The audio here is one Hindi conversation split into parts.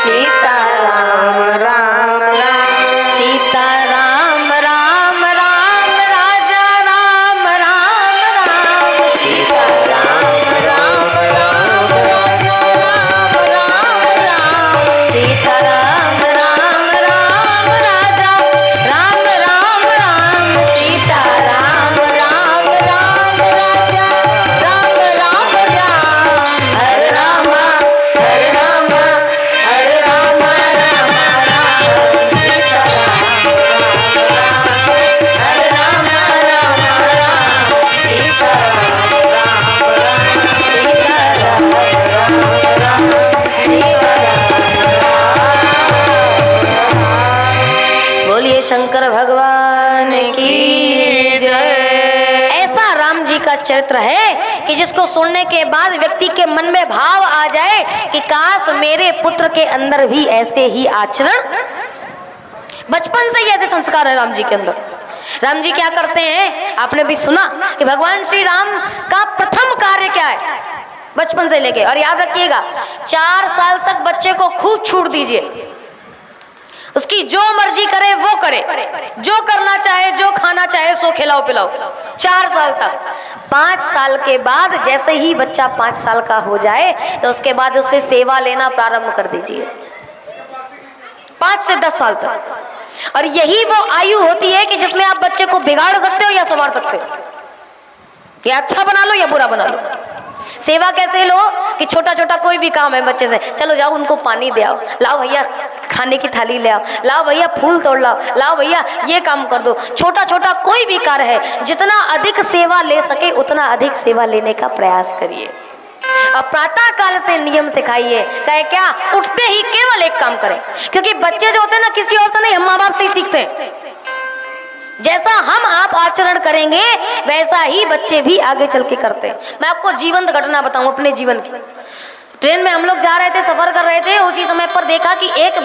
सीताराम राम राम सीताराम राम राम राजा राम राम राम सीताराम राम राम राजा राम राम राम सीताराम राम राम राजा राम राम राम सीताराम राम राम राजा राम राम राम हरे राम हरे राम हरे राम राम राम सीताराम हरे राम राम राम सीताराम बोलिए शंकर भगवान की जय। ऐसा राम जी का चरित्र है कि जिसको सुनने के बाद व्यक्ति के मन में भाव आ जाए कि काश मेरे पुत्र के अंदर भी ऐसे ही आचरण, बचपन से ही ऐसे संस्कार है राम जी के अंदर। राम जी क्या करते हैं, आपने भी सुना कि भगवान श्री राम का प्रथम कार्य क्या है, बचपन से लेके, और याद रखिएगा 4 साल तक बच्चे को खूब छूट दीजिए, उसकी जो मर्जी करे वो करे, जो करना चाहे जो खाना चाहे सो खिलाओ पिलाओ, 4 साल तक। 5 साल के बाद जैसे ही बच्चा 5 साल का हो जाए तो उसके बाद उससे सेवा लेना प्रारंभ कर दीजिए, 5 से 10 साल तक। और यही वो आयु होती है कि जिसमें आप बच्चे को बिगाड़ सकते हो या संवार सकते हो, या अच्छा बना लो या बुरा बना लो। सेवा कैसे लो कि छोटा छोटा कोई भी काम है बच्चे से, चलो जाओ उनको पानी दे आओ, लाओ भैया खाने की थाली ले आओ, लाओ भैया फूल तोड़ लाओ, लाओ भैया ये काम कर दो। छोटा छोटा कोई भी कार्य है, जितना अधिक सेवा ले सके उतना अधिक सेवा लेने का प्रयास करिए। और प्रातः काल से नियम सिखाइए, कहे क्या, उठते ही केवल एक काम करें, क्योंकि बच्चे जो होते हैं ना किसी और से नहीं, हम माँ बाप से ही सीखते हैं। जैसा हम आप आचरण करेंगे वैसा ही बच्चे भी आगे चल के करते हैं। मैं आपको जीवंत घटना बताऊं अपने जीवन की। ट्रेन में हम लोग जा रहे थे, सफर कर रहे थे, उसी समय पर देखा कि एक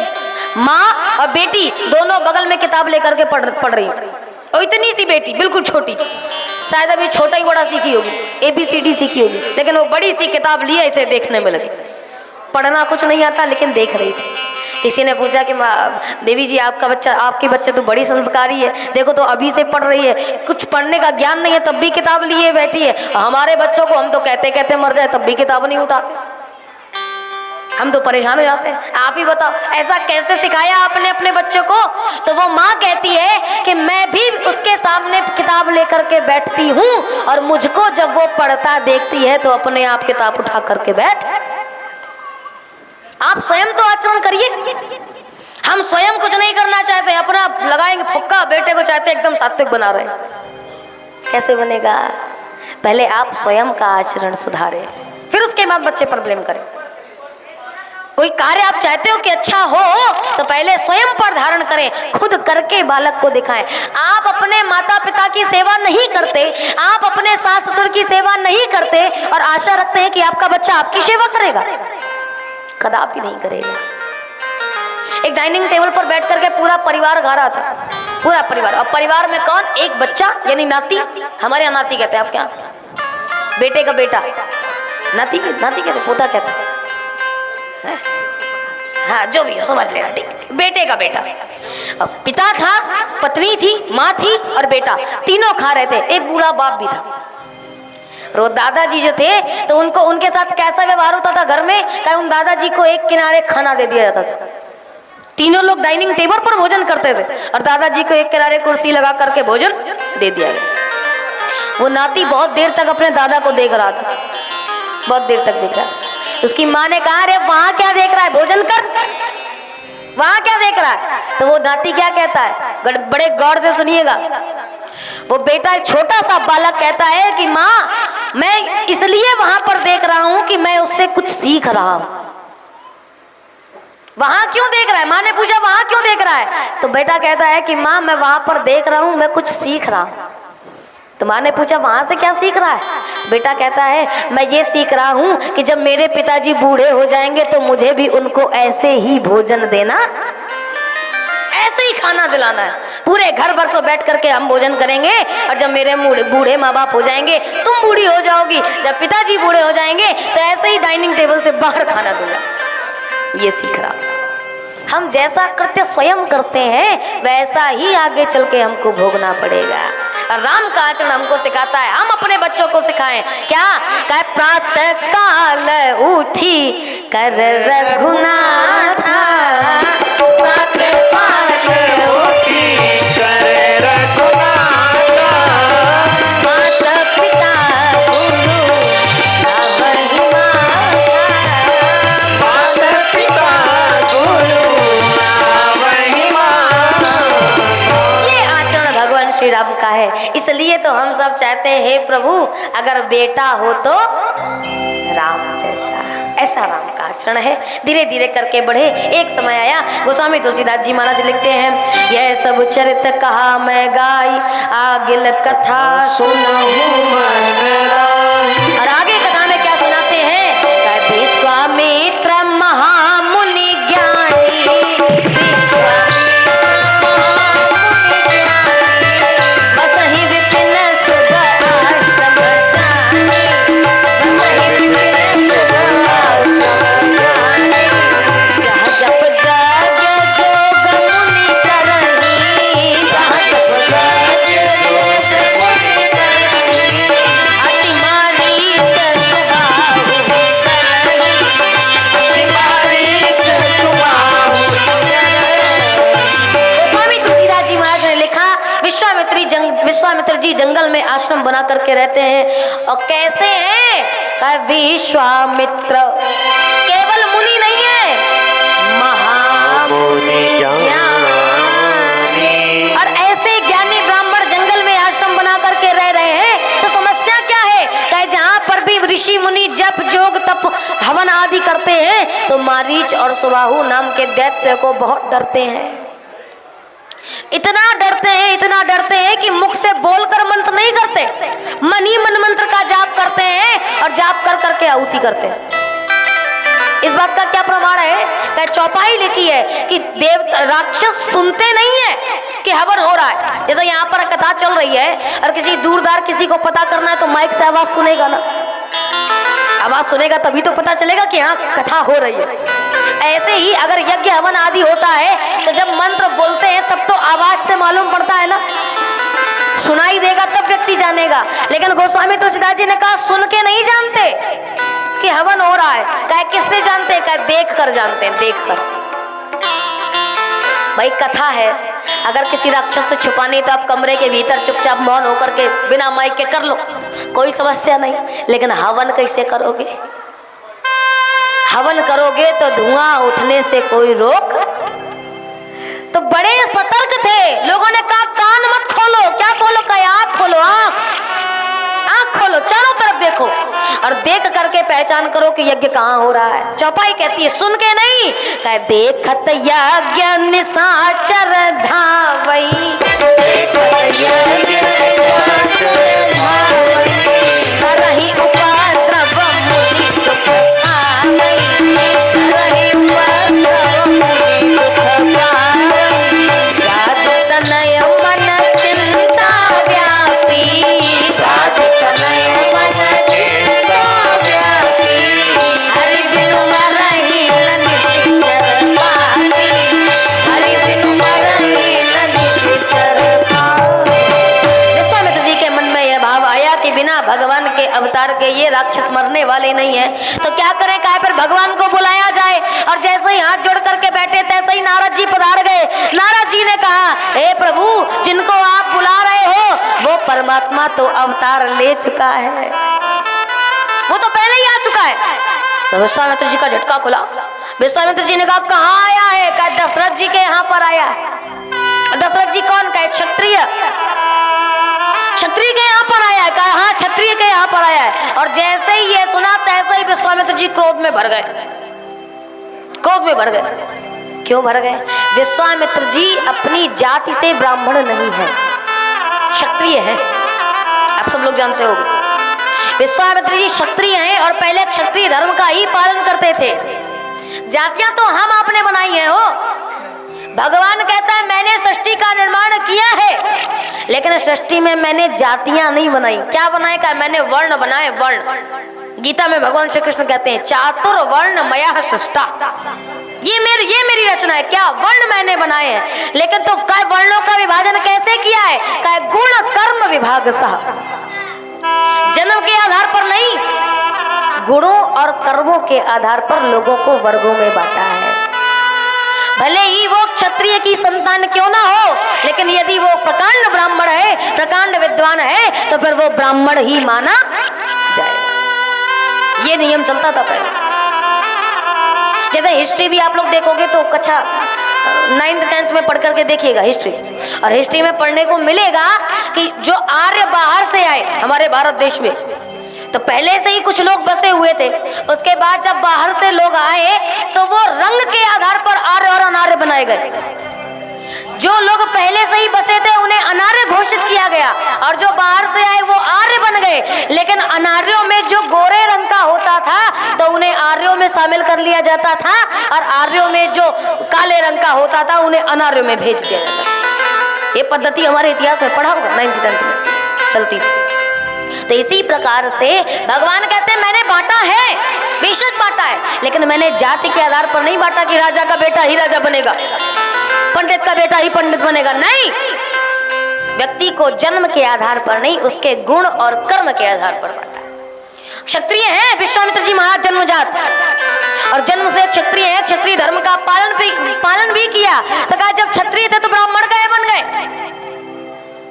माँ और बेटी दोनों बगल में किताब लेकर के पढ़ रही थी। और इतनी सी बेटी बिल्कुल छोटी, शायद अभी छोटा ही बड़ा सीखी होगी, ABCD सीखी होगी, लेकिन वो बड़ी सी किताब लिए इसे देखने में लगी। पढ़ना कुछ नहीं आता लेकिन देख रही थी। किसी ने पूछा कि देवी जी आपके बच्चे तो बड़ी संस्कारी है, देखो तो अभी से पढ़ रही है, कुछ पढ़ने का ज्ञान नहीं है तब भी किताब लिए बैठी है। हमारे बच्चों को हम तो कहते कहते मर जाए तब भी किताब नहीं उठाते, हम तो परेशान हो जाते हैं। आप ही बताओ ऐसा कैसे सिखाया आपने अपने बच्चे को? तो वो माँ कहती है कि मैं भी उसके सामने किताब लेकर के बैठती हूँ और मुझको जब वो पढ़ता देखती है तो अपने आप किताब उठा करके बैठ। आप स्वयं तो आचरण करिए। हम स्वयं कुछ नहीं करना चाहते, अपना लगाएंगे फुक्का, बेटे को चाहते एकदम सात्विक बना रहे हैं, कैसे बनेगा? पहले आप स्वयं का आचरण सुधारें, फिर उसके बाद बच्चे पर ब्लेम करें। कोई कार्य आप चाहते हो कि अच्छा हो तो पहले स्वयं पर धारण करें, खुद करके बालक को दिखाएं। आप अपने माता पिता की सेवा नहीं करते, आप अपने सास ससुर की सेवा नहीं करते और आशा रखते हैं कि आपका बच्चा आपकी सेवा करेगा, कदापि नहीं करेगा। एक डाइनिंग टेबल पर बैठ करके पूरा परिवार खा रहा था, पूरा परिवार। और परिवार में कौन? एक बच्चा यानी नाती, हमारे यहाँ नाती कहते हैं, आप क्या? बेटे का बेटा, नाती कहते, पोता कहते हैं, हाँ जो भी हो समझ लेना, ठीक। बेटे का बेटा, अब पिता था, पत्नी थी, माँ थी और बेटा, तीनों खा रहे थे। एक बूढ़ा बाप भी था। और दादाजी जो थे तो उनको उनके साथ कैसा व्यवहार होता था घर में, क्या उन दादाजी को एक किनारे खाना दे दिया जाता था। तीनों लोग डाइनिंग टेबल पर भोजन करते थे और दादाजी को एक किनारे कुर्सी लगा करके भोजन दे दिया गया। वो नाती बहुत देर तक अपने दादा को देख रहा था, बहुत देर तक देख रहा था। उसकी माँ ने कहा, अरे वहां क्या देख रहा है, भोजन कर, वहां क्या देख रहा है? तो वो नाती क्या कहता है, बड़े गौर से सुनिएगा। वो बेटा छोटा सा बालक कहता है कि माँ मैं इसलिए वहां पर देख रहा हूं कि मैं उससे कुछ सीख रहा हूं। वहां क्यों देख रहा है? माँ ने पूछा वहां क्यों देख रहा है? तो बेटा कहता है कि माँ मैं वहां पर देख रहा हूं, मैं कुछ सीख रहा हूं। तो माँ ने पूछा वहां से क्या सीख रहा है? बेटा कहता है मैं ये सीख रहा हूं कि जब मेरे पिताजी बूढ़े हो जाएंगे तो मुझे भी उनको ऐसे ही भोजन देना, ऐसे ही खाना दिलाना है। पूरे घर भर को बैठ करके हम भोजन करेंगे और जब मेरे बूढ़े माँ बाप हो जाएंगे, तुम बूढ़ी हो जाओगी, जब पिताजी बूढ़े हो जाएंगे तो ऐसे ही डाइनिंग टेबल से बाहर खाना दूंगा। ये सीख रहा। हम जैसा कृत्य स्वयं करते हैं वैसा ही आगे चल के हमको भोगना पड़ेगा। और राम का आचरण हमको सिखाता है, हम अपने बच्चों को सिखाएं। क्या कहे? प्रातः काल उठी कर रघुनाथ, प्रातः काल उठी कर रघुनाथ, माता पिता गुरु अवहि माता पिता गुरु वही ये आचरण भगवान श्री राम का है। इसलिए तो हम सब चाहते हैं, हे प्रभु अगर बेटा हो तो राम जैसा, ऐसा राम का आचरण है। धीरे धीरे करके बढ़े। एक समय आया, गोस्वामी तुलसीदास जी महाराज लिखते हैं, यह सब चरित कहा मैं गाई, आगिल कथा सुनहु मन लाई। और आगे कथा में क्या सुनाते हैं? विश्वामित्र महामुनि ज्ञानी, बसहि विपिन शुभ आश्रम जानी, बसहि विपिन शुभ आश्रम जानी। जहाँ जप जग जोग मुनि करही, जहाँ जप जग जोग मुनि करही, अति मारीच सुबाहु करही, अति मारीच सुबाहु करही। गोस्वामी तुलसीदास जी महाराज ने लिखा, विश्वामित्र जी जंगल में आश्रम बना करके रहते हैं। और कैसे हैं? कहा विश्वामित्र केवल मुनि नहीं है, महामुनि ज्ञानी। और ऐसे ज्ञानी ब्राह्मण जंगल में आश्रम बना करके रह रहे हैं, तो समस्या क्या है? कहे जहाँ पर भी ऋषि मुनि जप जोग तप हवन आदि करते हैं तो मारीच और सुबाहु नाम के दैत्य को बहुत डरते हैं। इतना डरते हैं कि मुख से बोलकर मंत्र नहीं करते, मन ही मन मंत्र का जाप करते हैं और जाप कर करके आहुति करते हैं। इस बात का क्या प्रमाण है? क्या चौपाई लिखी है कि राक्षस सुनते नहीं है कि हवन हो रहा है। जैसे यहाँ पर कथा चल रही है और किसी दूरदार किसी को पता करना है तो माइक से आवाज सुनेगा ना, आवाज सुनेगा तभी तो पता चलेगा कि हाँ कथा हो रही है। ऐसे ही अगर यज्ञ हवन आदि होता है तो जब मंत्र बोलते हैं तब तो आवाज से मालूम पड़ता है ना, सुनाई देगा तब व्यक्ति जानेगा। लेकिन गोस्वामी तुलसीदास जी ने कहा सुन के नहीं जानते कि हवन हो रहा है। कहे किससे जानते हैं? कहे देख कर जानते हैं, देख कर। भाई कथा है, अगर किसी राक्षस से छुपानी तो आप कमरे के भीतर चुपचाप मौन होकर के बिना माइक के कर लो, कोई समस्या नहीं। लेकिन हवन कैसे करोगे? हवन करोगे तो धुआं उठने से कोई रोक। तो बड़े सतर्क थे। लोगों ने कहा कान मत खोलो। क्या खोलो? कहा आँख खोलो, आँख खोलो, चारों तरफ देखो और देख करके पहचान करो कि यज्ञ कहाँ हो रहा है। चौपाई कहती है सुन के नहीं, कहे देखत यज्ञ निशाचर धावई, करहि उपद्रव मुनि सुख पावई, करहि उपद्रव मुनि सुख पावई। साधु तनय मन चिंता व्यापी, साधु तनय मन चिंता व्यापी, हरि बिनु मरहि न निश्चर पावई, हरि बिनु मरहि न निश्चर पावई। विश्वामित्र जी के मन में यह भाव आया कि बिना भगवान के अवतार के ये राक्षस मरने वाले नहीं है, तो क्या करें? क्या फिर भगवान को बुलाया जाए। और जैसे ही हाथ जोड़ करके बैठे तैसे ही नारद जी पधार गए। नारद जी ने कहा हे प्रभु, जिनको आप बुला रहे हो वो परमात्मा तो अवतार ले चुका है, वो तो पहले ही आ चुका है। तो विश्वामित्र जी का झटका खुला। विश्वामित्र जी ने कहा कहाँ आया है? कहा दशरथ जी के यहाँ पर आया है। दशरथ जी कौन? कहे क्षत्रिय, क्षत्रिय के यहाँ पर आया है। कहा हाँ क्षत्रिय के यहाँ पर आया है। और जैसे ही ये सुना तैसे ही विश्वामित्र जी क्रोध में भर गए, क्रोध में भर गए। क्यों भर गए? विश्वामित्र जी अपनी जाति से ब्राह्मण नहीं है, क्षत्रिय है। आप सब लोग जानते होंगे विश्वामित्र जी क्षत्रिय हैं और पहले क्षत्रिय धर्म का ही पालन करते थे। जातियां तो हम आपने बनाई है हो। भगवान कहता है मैंने सृष्टि का निर्माण किया है, लेकिन सृष्टि में मैंने जातियां नहीं बनाई। क्या बनाए? क्या मैंने वर्ण बनाए, वर्ण। गीता में भगवान श्री कृष्ण कहते हैं चातुर्वर्ण मया सृष्टा, ये मेरी रचना है। क्या वर्ण मैंने बनाए हैं, लेकिन तो काय वर्णों का विभाजन कैसे किया है? काय गुण कर्म विभाग सह, जन्म के आधार पर नहीं, गुणों और कर्मों के आधार पर लोगों को वर्गों में बांटा है। भले ही वो क्षत्रिय की संतान क्यों ना हो, लेकिन यदि वो प्रकांड ब्राह्मण है, प्रकांड विद्वान है, तो फिर वो ब्राह्मण ही माना जाएगा। ये नियम चलता था पहले। जैसे हिस्ट्री भी आप लोग देखोगे तो कक्षा 9th 10th में पढ़ करके देखिएगा हिस्ट्री, और हिस्ट्री में पढ़ने को मिलेगा कि जो आर्य बाहर से आए हमारे भारत देश में, तो पहले से ही कुछ लोग बसे हुए थे। उसके बाद जब बाहर से लोग आए तो वो रंग के आधार पर आर्य और अनार्य बनाए गए। जो लोग पहले से ही बसे थे उन्हें अनार्य घोषित किया गया, और जो बाहर से आए वो आर्य बन गए। लेकिन अनार्यों में जो गोरे रंग का होता था तो उन्हें आर्यों में शामिल कर लिया जाता था, और आर्यों में जो काले रंग का होता था उन्हें अनार्यों में भेज दिया जाता था। ये पद्धति हमारे इतिहास में पढ़ा होगा 9th 10th में चलती थी। तो इसी प्रकार से भगवान कहते हैं मैंने बांटा है, बेशक बांटा है, लेकिन मैंने जाति के आधार पर नहीं बांटा कि राजा का बेटा ही राजा बनेगा, पंडित का बेटा ही पंडित बनेगा। नहीं, व्यक्ति को जन्म के आधार पर नहीं, उसके गुण और कर्म के आधार पर बांटा। क्षत्रिय हैं विश्वामित्र जी महाराज जन्मजात, और जन्म से क्षत्रिय है, क्षत्रिय धर्म का पालन भी किया। तो कहा जब क्षत्रिय थे तो ब्राह्मण गए बन गए।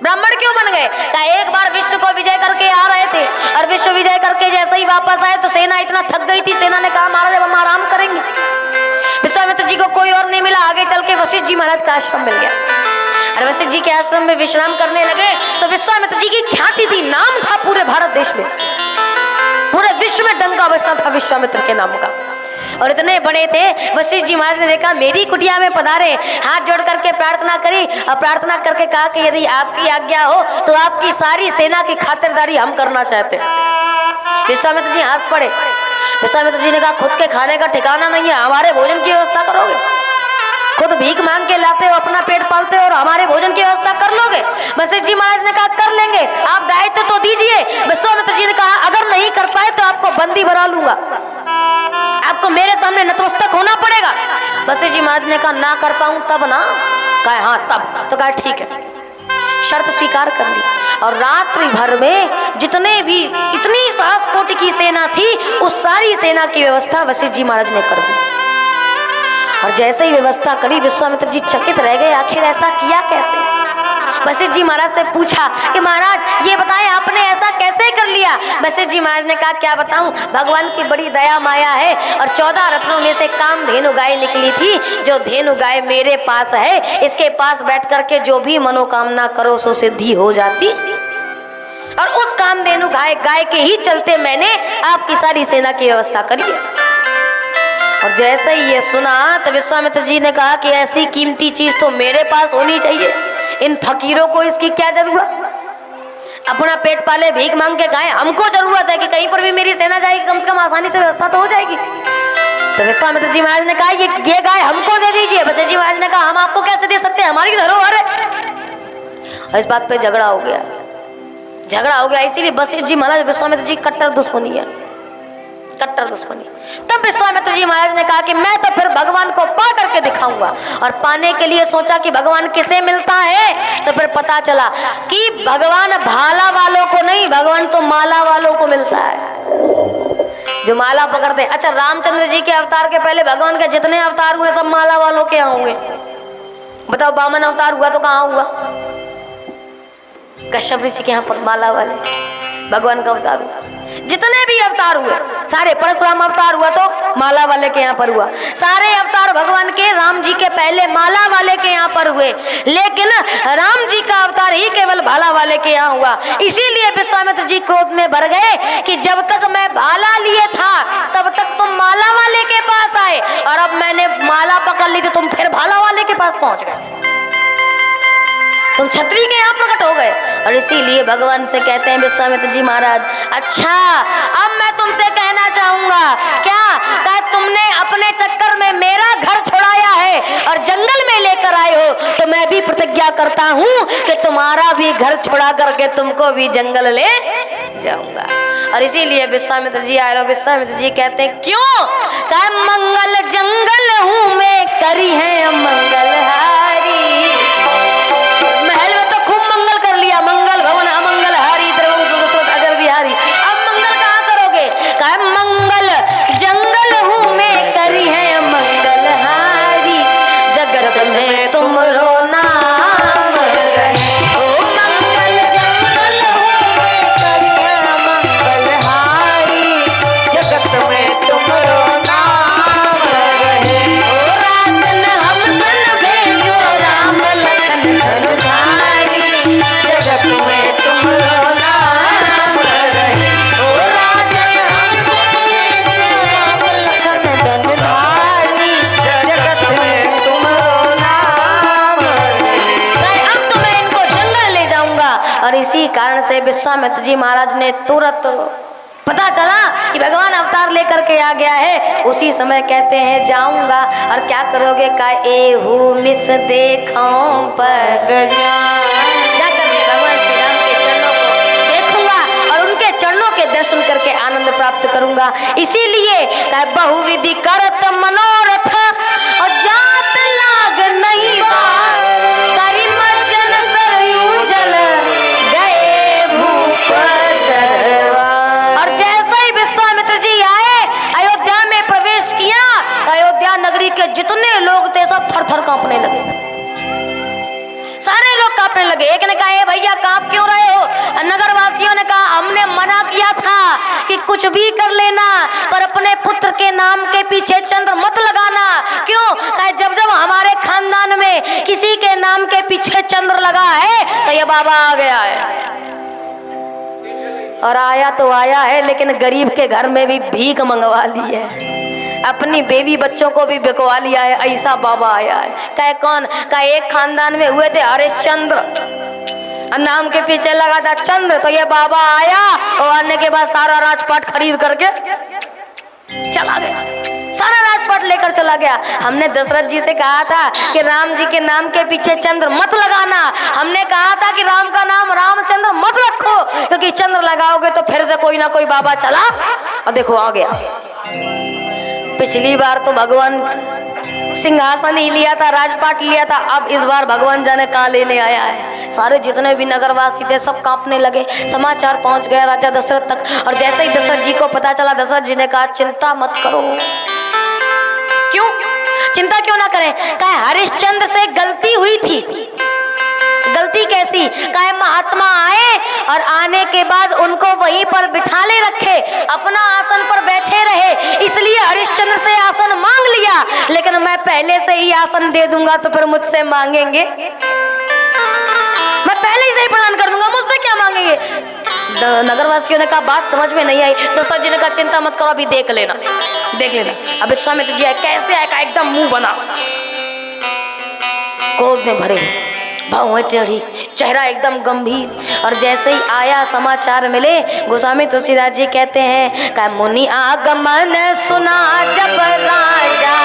ब्राह्मण क्यों बन गए? कहा एक बार विश्व को विजय करके आ रहे थे, और विश्व विजय करके जैसे ही वापस आए तो सेना इतना थक गई थी, सेना ने कहा महाराज अब हम आराम करेंगे। विश्वामित्र जी को कोई और नहीं मिला, आगे चल के वशिष्ठ जी महाराज का आश्रम मिल गया, और वशिष्ठ जी के आश्रम में विश्राम करने लगे। तो विश्वामित्र जी की ख्याति थी, नाम था पूरे भारत देश में, पूरे विश्व में डंका बजता था विश्वामित्र के नाम का। और इतने बड़े थे, वशिष्ठ जी महाराज ने देखा मेरी कुटिया में पधारे, हाथ जोड़ करके प्रार्थना करी, और प्रार्थना करके कहा कि यदि आपकी आज्ञा हो तो आपकी सारी सेना की खातिरदारी हम करना चाहते हैं। विश्वामित्र जी हंस पड़े। विश्वामित्र जी ने कहा खुद के खाने का ठिकाना नहीं है, हमारे भोजन की व्यवस्था करोगे? खुद भीख मांग के लाते हो, अपना पेट पालते हो, और हमारे भोजन की व्यवस्था कर लोगे? वशिष्ठ जी महाराज ने कहा कर लेंगे, आप दायित्व तो दीजिए। विश्वामित्र जी ने कहा अगर नहीं कर पाए तो आपको बंदी बना लूंगा, आपको मेरे सामने नतमस्तक होना पड़ेगा। वशिष्ठ जी महाराज ने कहा ना कर पाऊं तब ना? कहा हाँ तब। तो कहा ठीक है, शर्त स्वीकार कर ली। और रात्रि भर में जितने भी इतनी सहस्त्र की सेना थी, उस सारी सेना की व्यवस्था वशिष्ठ जी महाराज ने कर दी। और जैसे ही व्यवस्था करी विश्वामित्र जी चकित रह गए, आखिर ऐसा किया कैसे? वशिष्ठ जी महाराज से पूछा कि महाराज ये बताएं आपने ऐसा कैसे कर लिया? वशिष्ठ जी महाराज ने कहा क्या बताऊं, भगवान की बड़ी दया माया है, और 14 रत्नों में से कामधेनु गाय निकली थी, जो धेनु गाय मेरे पास है, इसके पास बैठ करके जो भी मनोकामना करो सो सिद्धि हो जाती। और उस कामधेनु गाय के ही चलते मैंने आपकी सारी सेना की व्यवस्था करी है। और जैसे ही ये सुना तो विश्वामित्र जी ने कहा कि ऐसी कीमती चीज तो मेरे पास होनी चाहिए, इन फकीरों को इसकी क्या जरूरत? अपना पेट पाले भीख मांग के खाए, हमको जरूरत है कि कहीं पर भी मेरी सेना जाएगी, कम से कम आसानी से व्यवस्था तो हो जाएगी। तो विश्वामित्र जी महाराज ने कहा ये गाय हमको दे दीजिए। वशिष्ठ जी महाराज ने कहा हम आपको कैसे दे सकते हैं, हमारी धरोहर है। और इस बात पे झगड़ा हो गया। इसीलिए वशिष्ठ जी महाराज विश्वामित्र जी कट्टर दुश्मनी है, कट्टर दुश्मनी। तब विश्वामित्र जी महाराज ने कहा कि मैं तो फिर भगवान को पा करके दिखाऊंगा। और पाने के लिए सोचा कि भगवान किसे मिलता है, तो फिर पता चला कि भगवान भाला वालों को नहीं, भगवान तो माला वालों को मिलता है, जो माला पकड़ते। अच्छा, रामचंद्र जी के अवतार के पहले भगवान के जितने अवतार हुए सब माला वालों के यहाँ हुए। बताओ, वामन अवतार हुआ तो कहाँ हुआ? कश्यप ऋषि के यहाँ पर माला वाले भगवान का अवतार हुआ। जितने भी अवतार हुए सारे, परशुराम अवतार हुआ तो माला वाले के यहाँ पर हुआ। सारे अवतार भगवान के राम जी के पहले माला वाले के यहाँ पर हुए, लेकिन राम जी का अवतार ही केवल भाला वाले के यहाँ हुआ। इसीलिए विश्वामित्र जी क्रोध में भर गए कि जब तक मैं भाला लिए था तब तक तुम माला वाले के पास आए, और अब मैंने माला पकड़ ली तो तुम फिर भाला वाले के पास पहुंच गए, तुम छत्री के यहाँ प्रकट हो गए। और इसीलिए भगवान से कहते हैं विश्वामित्र जी महाराज, अच्छा अब मैं तुमसे कहना चाहूंगा क्या तुमने अपने चक्कर में मेरा घर छुड़ाया है और जंगल में लेकर आए हो, तो मैं भी प्रतिज्ञा करता हूँ कि तुम्हारा भी घर छुड़ा करके तुमको भी जंगल ले जाऊंगा। और इसीलिए विश्वामित्र जी आए और विश्वामित्र जी कहते हैं क्यों? कहा मंगल जंगल हूँ मैं, करी है मंगलहारी। महल में तो खूब मंगल कर लिया, मंगल भवन अमंगल हारी, द्रवंश दशरथ अजर बिहारी। अब मंगल कहाँ करोगे? कहा मंगल जंगल हूँ मैं, करी है मंगलहारी। जगत में तुमरो नाम रहे, ओ मंगल जंगल हूँ मैं, करी है मंगलहारी। जगत में तुमरो नाम रहे, ओ राजन हम सन भेजो, राम लखन धनुधारी। जगत में तुमरो नाम रहे, ओ राजन हम सन भेजो, राम लखन धनुधारी। जगत में तुमरो नाम रहे। नहीं, अब तो मैं इनको जंगल ले जाऊंगा। और इसी कारण से विश्वामित्र जी महाराज ने तुरंत पता चला कि भगवान अवतार लेकर के आ गया है, उसी समय कहते हैं जाऊंगा। और क्या करोगे? का एहू मिस देखो पग जाकर के भगवान श्री राम के चरणों को देखूंगा और उनके चरणों के दर्शन करके आनंद प्राप्त करूंगा। इसीलिए का बहुविधि करत मनोरथ और जात लाग नहीं बार, करी मज्जन सरयू जल गए भूप दरबार। और जैसे ही विश्वामित्र जी आए, अयोध्या में प्रवेश किया, अयोध्या नगरी के जितने लोग थे सब थर थर कांपने लगे, सारे लोग कांपने लगे। एक ने कहा ए भैया कांप क्यों रहे हो? नगर वासियों ने कहा हमने मना किया था कि कुछ भी कर लेना पर अपने पुत्र के नाम के पीछे चंद्र मत लगाना। क्यों? कहा जब जब हमारे खानदान में किसी के नाम के पीछे चंद्र लगा है तो ये बाबा आ गया है। और आया तो आया है, लेकिन गरीब के घर में भी भीख मंगवा ली है, अपनी बेबी बच्चों को भी बिकवा लिया है, ऐसा बाबा आया है। कहे कौन? कहे एक खानदान में हुए थे हरिश्चंद्र, नाम के पीछे लगा था चंद्र, तो ये बाबा आया और आने के बाद सारा राजपाट खरीद करके चला गया, सारा राजपाट लेकर चला गया। हमने दशरथ जी से कहा था कि राम जी के नाम के पीछे चंद्र मत लगाना, हमने कहा था कि राम का नाम रामचंद्र मत रखो, क्योंकि चंद्र लगाओगे तो फिर से कोई ना कोई बाबा चला और देखो आ गया। पिछली बार तो भगवान सिंहासन ही लिया था, राजपाट लिया था, अब इस बार भगवान जाने कहाँ लेने आया है। सारे जितने भी नगरवासी थे सब कांपने लगे। समाचार पहुंच गया राजा दशरथ तक, और जैसे ही दशरथ जी को पता चला, दशरथ जी ने कहा चिंता मत करो। क्यों चिंता क्यों ना करें? कहे हरिश्चंद्र से गलती हुई थी। गलती कैसी? कहे महात्मा आए और आने के बाद उनको वहीं पर बिठा ले रखे, अपना आसन पर बैठे रहे, इसलिए हरिश्चंद्र से आसन मांग लिया, लेकिन मैं पहले से ही आसन दे दूंगा तो फिर मुझसे मांगेंगे? मैं पहले ही से ही प्रदान कर दूंगा, मुझसे क्या मांगेंगे? नगरवासियों ने कहा बात समझ में नहीं आई। दशरथ जी ने कहा चिंता मत करो, अभी देख लेना, देख लेना। अब विश्वामित्र जी आए, कैसे आए? एकदम मुंह बना, क्रोध में भरे, भौहें टेढ़ी, चेहरा एकदम गंभीर। और जैसे ही आया समाचार मिले, गोस्वामी तुलसीदास जी कहते हैं का मुनि आगमन सुना जब राजा,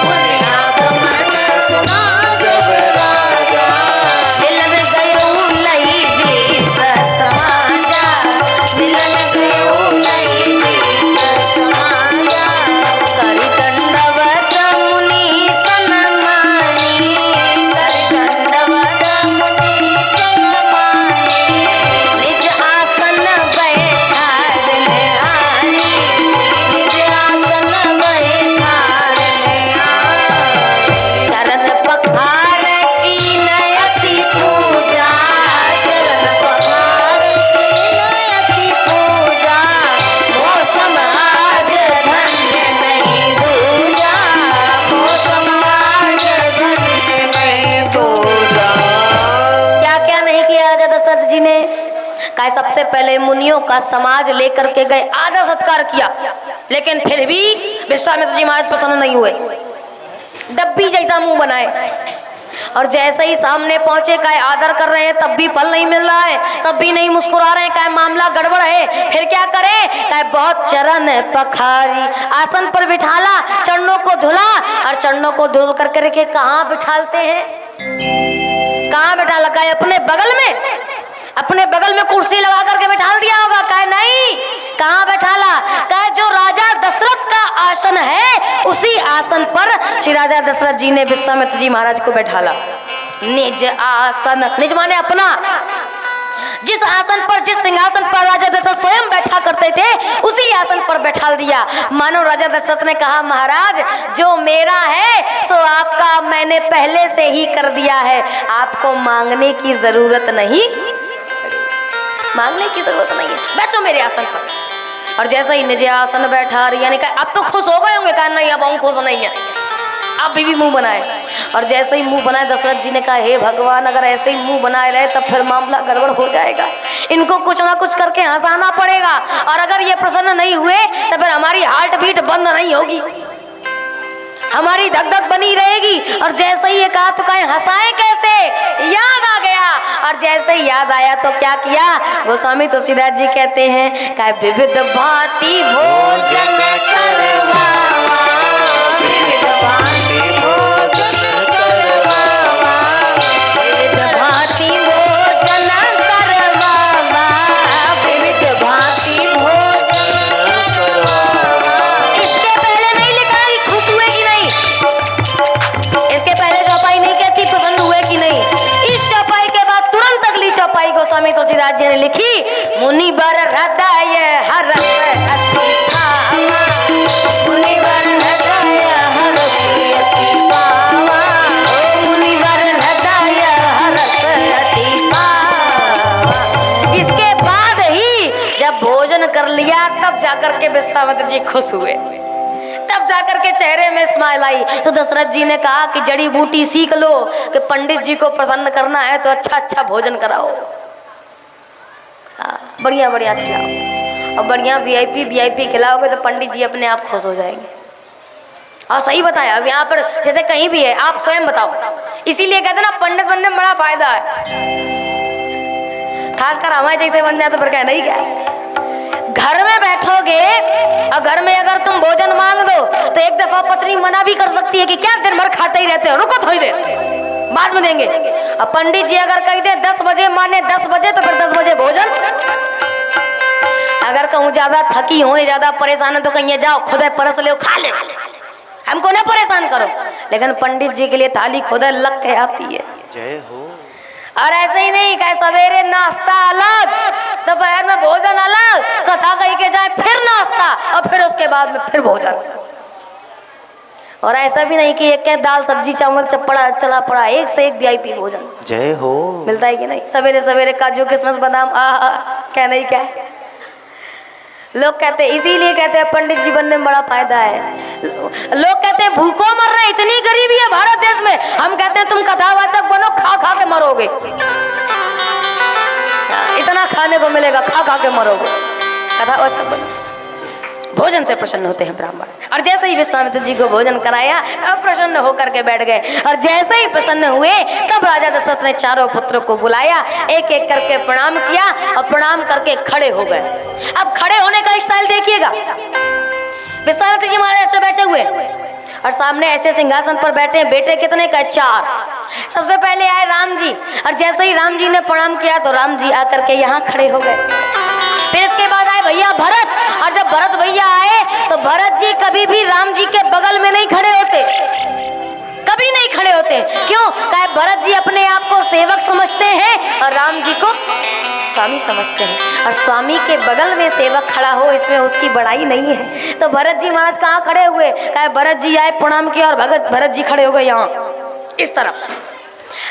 मुनि आगमन सुना जब राजा, मिलन गयो लई दीप समाजा, मिलन गयो लई दीप समाजा, करि दंडवत मुनि सन्मानी, करि दंडवत मुनि सन्मानी, निज आसन बैठारने आनी, निज आसन बैठारने आनी, चरण पखार की नयति पूजा, चरण पखार की नयति पूजा, मौसम आज धन्य नहीं दूजा, मौसम आज धन्य नहीं दूजा। क्या क्या नहीं किया राजा दशरथ जी ने? कहा सबसे पहले मुनियों का समाज लेकर के गए, आदर सत्कार किया, लेकिन फिर भी विश्वामित्र जी महाराज प्रसन्न नहीं हुए, डब्बी जैसा मुंह बनाए। और जैसे ही सामने पहुंचे, का आदर कर रहे हैं तब भी फल नहीं मिल रहा है, तब भी नहीं मुस्कुरा रहे हैं, का मामला गड़बड़ है, फिर क्या करे? का बहुत चरण पखारी, आसन पर बिठाला, चरणों को धुला, और चरणों को धुल कर करके कहाँ बिठालते हैं? कहाँ बिठाला? का अपने बगल में, अपने बगल में कुर्सी लगा करके बिठा दिया होगा। कहे नहीं, कहाँ बैठाला? कहा जो राजा दशरथ का आसन है उसी आसन पर श्री राजा दशरथ जी ने विश्वामित्र जी महाराज को बैठाला। निज आसन, निज माने अपना, जिस आसन पर, जिस सिंहासन पर राजा दशरथ स्वयं बैठा करते थे उसी आसन पर बैठा दिया। मानो राजा दशरथ ने कहा महाराज जो मेरा है सो आपका मैंने पहले से ही कर दिया है, आपको मांगने की जरूरत नहीं, मांगने की जरूरत नहीं है, बैठो मेरे आसन पर। और जैसे ही निज आसन बैठा रही, यानी कहा अब तो खुश हो गए होंगे, कहा नहीं अब हम खुश नहीं है, आप भी मुंह बनाए। और जैसे ही मुंह बनाए दशरथ जी ने कहा हे भगवान अगर ऐसे ही मुंह बनाए रहे तब फिर मामला गड़बड़ हो जाएगा, इनको कुछ ना कुछ करके हंसाना पड़ेगा, और अगर ये प्रसन्न नहीं हुए तो फिर हमारी हार्ट बीट बंद नहीं होगी, हमारी धक धक बनी रहेगी। और जैसे ही ये कहा तो कहे हंसाए कैसे, याद आ गया। और जैसे ही याद आया तो क्या किया, गोस्वामी तुलसीदास जी कहते हैं कहे विविध भांति भोजन करवा, विविध भांति भोजन करवा, विविध भांति भोजन करवा, विविध भांति भोजन करवा। इसके पहले नहीं लिखा कि खुश हुए कि नहीं, इसके पहले चौपाई नहीं कहती प्रसन्न हुए कि नहीं, इस चौपाई के बाद तुरंत अगली चौपाई गोस्वामी तुलसीदास जी ने लिखी मुनि बर हृदय हरस अति भावा, मुनि बर हृदय हरस अति भावा, मुनि बर हृदय हरस अति भावा। इसके बाद ही जब भोजन कर लिया तब जाकर के विश्वामित्र जी खुश हुए, तब जाकर के चेहरे में स्माइल आई। तो दशरथ जी ने कहा कि जड़ी बूटी सीख लो कि पंडित जी को प्रसन्न करना है तो अच्छा अच्छा भोजन कराओ, बढ़िया बढ़िया खिलाओ, और बढ़िया वीआईपी खिलाओगे तो पंडित जी अपने आप खुश हो जाएंगे। और सही बताया, अब यहाँ पर जैसे कहीं भी है आप स्वयं बताओ, इसीलिए कहते ना पंडित बनने में बड़ा फायदा है, खासकर हमारे जैसे बन जाए तो फिर कहना ही क्या है। घर में बैठोगे और घर में अगर तुम भोजन मांग दो तो एक दफा पत्नी मना भी कर सकती है कि क्या दिन भर खाते ही रहते हो, रुको थोड़ी देर बाद में देंगे। और पंडित जी अगर कह दे 10 बजे माने 10 बजे तो फिर 10 बजे भोजन। अगर कहूँ ज्यादा थकी हो, ज्यादा परेशान है तो कहीं जाओ खुद परस ले खा ले, हमको ना परेशान करो। लेकिन पंडित जी के लिए थाली खुद लग के आती है। जय हो। और ऐसे ही नहीं कहे सवेरे नाश्ता अलग, दोपहर में भोजन अलग, कथा कही के जाए फिर नाश्ता और फिर उसके बाद में फिर भोजन। और ऐसा भी नहीं कि एक दाल सब्जी चावल चला पड़ा, एक से एक वीआईपी भोजन। जय हो। मिलता है कि नहीं? सवेरे सवेरे काजू किशमिश बादाम क्या नहीं क्या है। लोग कहते हैं, इसीलिए कहते हैं पंडित जी बनने में बड़ा फायदा है। लोग कहते हैं भूखों मर रहे, इतनी गरीबी है भारत देश में, हम कहते हैं तुम कथावाचक बनो, खा खा के मरोगे, इतना खाने को मिलेगा, खा खा के मरोगे। कथावाचक बनो। भोजन से प्रसन्न होते हैं ब्राह्मण। और जैसे ही विश्वामित्र जी को भोजन कराया अब प्रसन्न होकर के बैठ गए। और जैसे ही प्रसन्न हुए तब राजा दशरथ ने चारों पुत्रों को बुलाया, एक एक करके प्रणाम किया और प्रणाम करके खड़े हो गए। अब खड़े होने का स्टाइल देखिएगा, विश्वामित्र जी महाराज ऐसे बैठे हुए और सामने ऐसे सिंहासन पर बैठे, बेटे कितने का? 4। सबसे पहले आए राम जी, और जैसे ही राम जी ने प्रणाम किया तो राम जी आकर के यहाँ खड़े हो गए। फिर इसके बाद आए भैया भरत, और जब भरत भैया आए तो भरत जी कभी भी राम जी के बगल में नहीं खड़े होते, कभी नहीं खड़े होते। क्यों? कहे भरत जी अपने आप को सेवक समझते हैं और राम जी को स्वामी समझते हैं, और स्वामी के बगल में सेवक खड़ा हो इसमें उसकी बड़ाई नहीं है। तो भरत जी महाराज कहाँ खड़े हुए? कहे भरत जी आए प्रणाम किया और भरत जी खड़े हो गए यहाँ इस तरफ।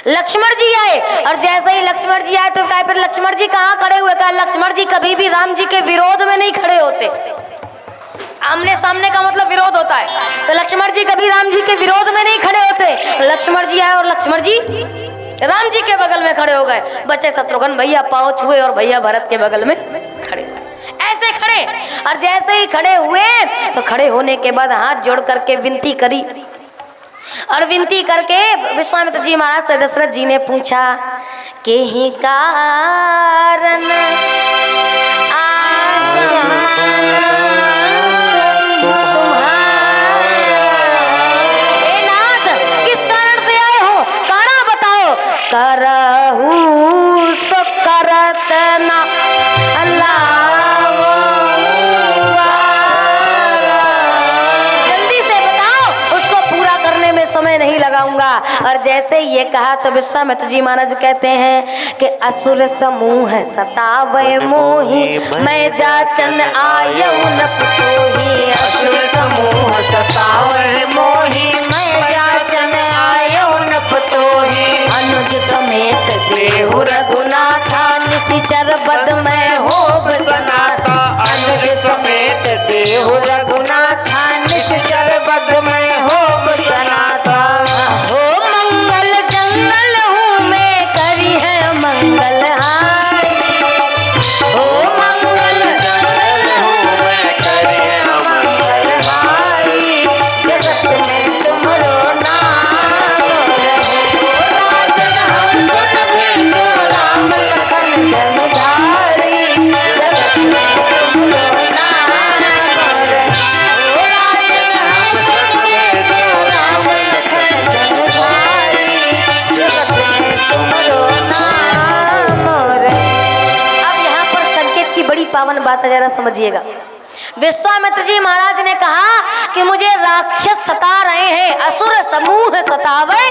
लक्ष्मण जी आए, और जैसे ही लक्ष्मण जी आए तो कहे फिर लक्ष्मण जी कहाँ खड़े हुए? कहा लक्ष्मण जी कभी भी राम जी के विरोध में नहीं खड़े होते। आमने सामने का मतलब विरोध होता है, तो लक्ष्मण जी कभी राम जी के विरोध में नहीं खड़े होते। लक्ष्मण जी आए और लक्ष्मण जी राम जी के बगल में खड़े हो गए। बच्चे शत्रुघ्न भैया पाँव छुए और भैया भरत के बगल में खड़े ऐसे खड़े। और जैसे ही खड़े हुए तो खड़े होने के बाद हाथ जोड़ करके विनती करी, और विनती करके विश्वामित्र जी महाराज से दशरथ जी ने पूछा के ही कारण करहु सो करत न लावो मैं नहीं लगाऊंगा। और जैसे ये कहा तो विश्वामित्र जी महाराज कहते हैं कि असुर समूह सतावे मोही, मैं जाचन आयो न पुतोही। असुर समूह सतावे मोही, मैं जाचन आयो न पुतोही। अनुज समेत देहु रघुनाथा, निशिचर बद में होब सनाथा। अनुज समेत देहु रघुनाथा, निश्चर बद में होब सनाथा। हो मंगल जंगल हूँ मैं, करी है मंगल हाय। हो मंगल जंगल हूँ मैं, करे मंगल हाय। जगत में तुमरो नाम रहे। राजन हम सुन भेजो, राम लखन जमधारी। जगत में तुमरो नाम रहे। राजन हम सुन भेजो, राम लखन जमधारी। जगत में तुमरो नाम रहे। अब यहाँ पर संकेत की बड़ी पावन बात है, जरा समझिएगा। विश्वामित्र जी महाराज ने कहा कि मुझे राक्षस सता रहे हैं, असुर समूह सतावे,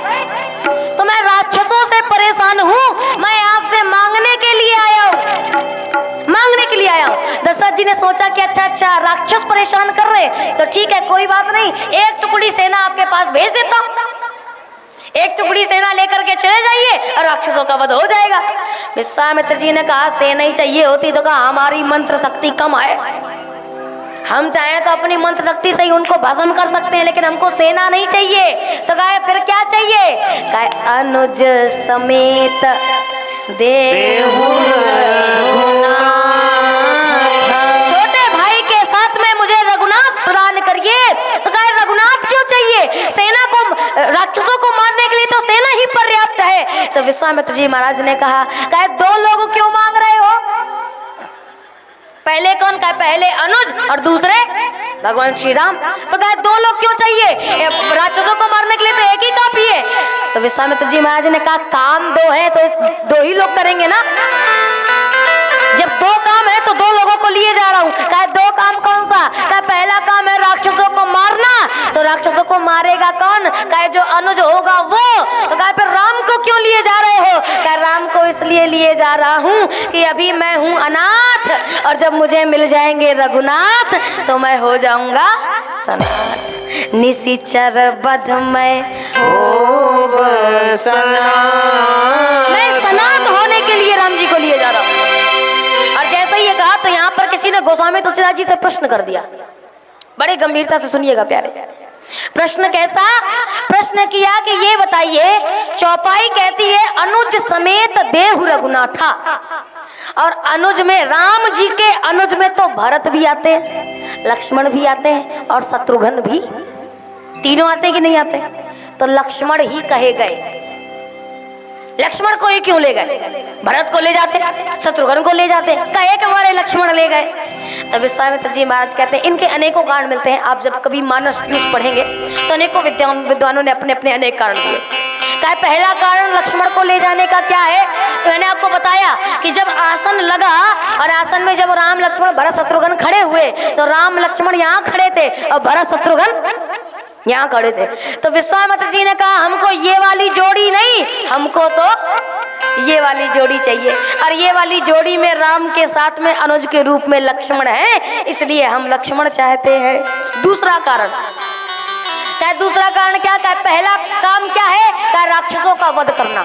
तो मैं राक्षसों से परेशान हूँ, मैं आपसे मांगने के लिए आया हूँ, मांगने के लिए आया हूँ। दशरथ जी ने सोचा कि अच्छा राक्षस परेशान कर रहे, तो ठीक है कोई बात नहीं, एक टुकड़ी सेना आपके पास भेज देता हूँ। एक टुकड़ी सेना लेकर के चले जाइए और राक्षसों का वध हो जाएगा। विश्वामित्र जी ने कहा सेना ही चाहिए होती तो कहा हमारी मंत्र शक्ति कम है, हम चाहें तो अपनी मंत्र शक्ति से ही उनको भस्म कर सकते हैं, लेकिन हमको सेना नहीं चाहिए। तो कहा फिर क्या चाहिए? कहा अनुज समेत देहु रघुनाथ, छोटे भाई के साथ में मुझे रघुनाथ प्रदान करिए। तो कहा रघुनाथ क्यों चाहिए? सेना को, राक्षसों को मारने के लिए तो सेना ही पर्याप्त है। तो विश्वामित्र जी महाराज ने कहा दो लोग क्यों मांग रहे हो? पहले कौन? कहा पहले अनुज और दूसरे भगवान श्री राम। तो कहा दो लोग क्यों चाहिए? राक्षसों को मारने के लिए तो एक ही काफी है। तो विश्वामित्र जी महाराज ने कहा काम दो है तो दो ही लोग करेंगे ना, जब दो काम है तो दो लोगों को लिए जा रहा हूँ। कहा दो काम कौन सा? कहा पहला काम है राक्षसों को मारना, तो राक्षसों को मारेगा कौन? कहा जो अनुज होगा वो। तो कहा फिर राम को क्यों लिए जा रहे हो? कहा राम को इसलिए लिए जा रहा हूँ कि अभी मैं हूँ अनाथ, और जब मुझे मिल जाएंगे रघुनाथ तो मैं हो जाऊंगा सनाथ। निशिचर बध में होब सनाथ। मैं सनाथ होने के लिए राम जी को लिए जा रहा हूँ। और जैसे ही ये कहा तो यहाँ पर किसी ने गोस्वामी तुलसीदास जी से प्रश्न कर दिया। बड़े गंभीरता से सुनिएगा प्यारे। प्रश्न कैसा? प्रश्न किया कि ये बताइए, चौपाई कहती है अनुज समेत देहु रघुनाथा, और अनुज में राम जी के अनुज में तो भरत भी आते हैं, लक्ष्मण भी आते हैं और शत्रुघ्न भी, तीनों आते हैं कि नहीं आते? तो लक्ष्मण ही कहे गए। लक्ष्मण को ही क्यों ले गए? भरत को ले जाते, शत्रुघ्न को ले जाते, कहे कि हमारे लक्ष्मण ले गए। तब विश्वामित्र जी महाराज कहते हैं इनके अनेकों कारण मिलते हैं। आप जब कभी मानस पढ़ेंगे तो अनेकों विद्वानों ने अपने अपने अनेक कारण दिए। कहा पहला कारण लक्ष्मण को ले जाने का क्या है? तो मैंने आपको बताया कि जब आसन लगा और आसन में जब राम लक्ष्मण भरत शत्रुघ्न खड़े हुए तो राम लक्ष्मण यहाँ खड़े थे और भरत शत्रुघ्न यहाँ खड़े थे। तो विश्वामित्र जी ने कहा हमको ये वाली जोड़ी नहीं, हमको तो ये वाली जोड़ी चाहिए, और ये वाली जोड़ी में राम के साथ में अनुज के रूप में लक्ष्मण है, इसलिए हम लक्ष्मण चाहते हैं। दूसरा कारण क्या? दूसरा कारण क्या? क्या पहला काम क्या है? क्या राक्षसों का वध करना।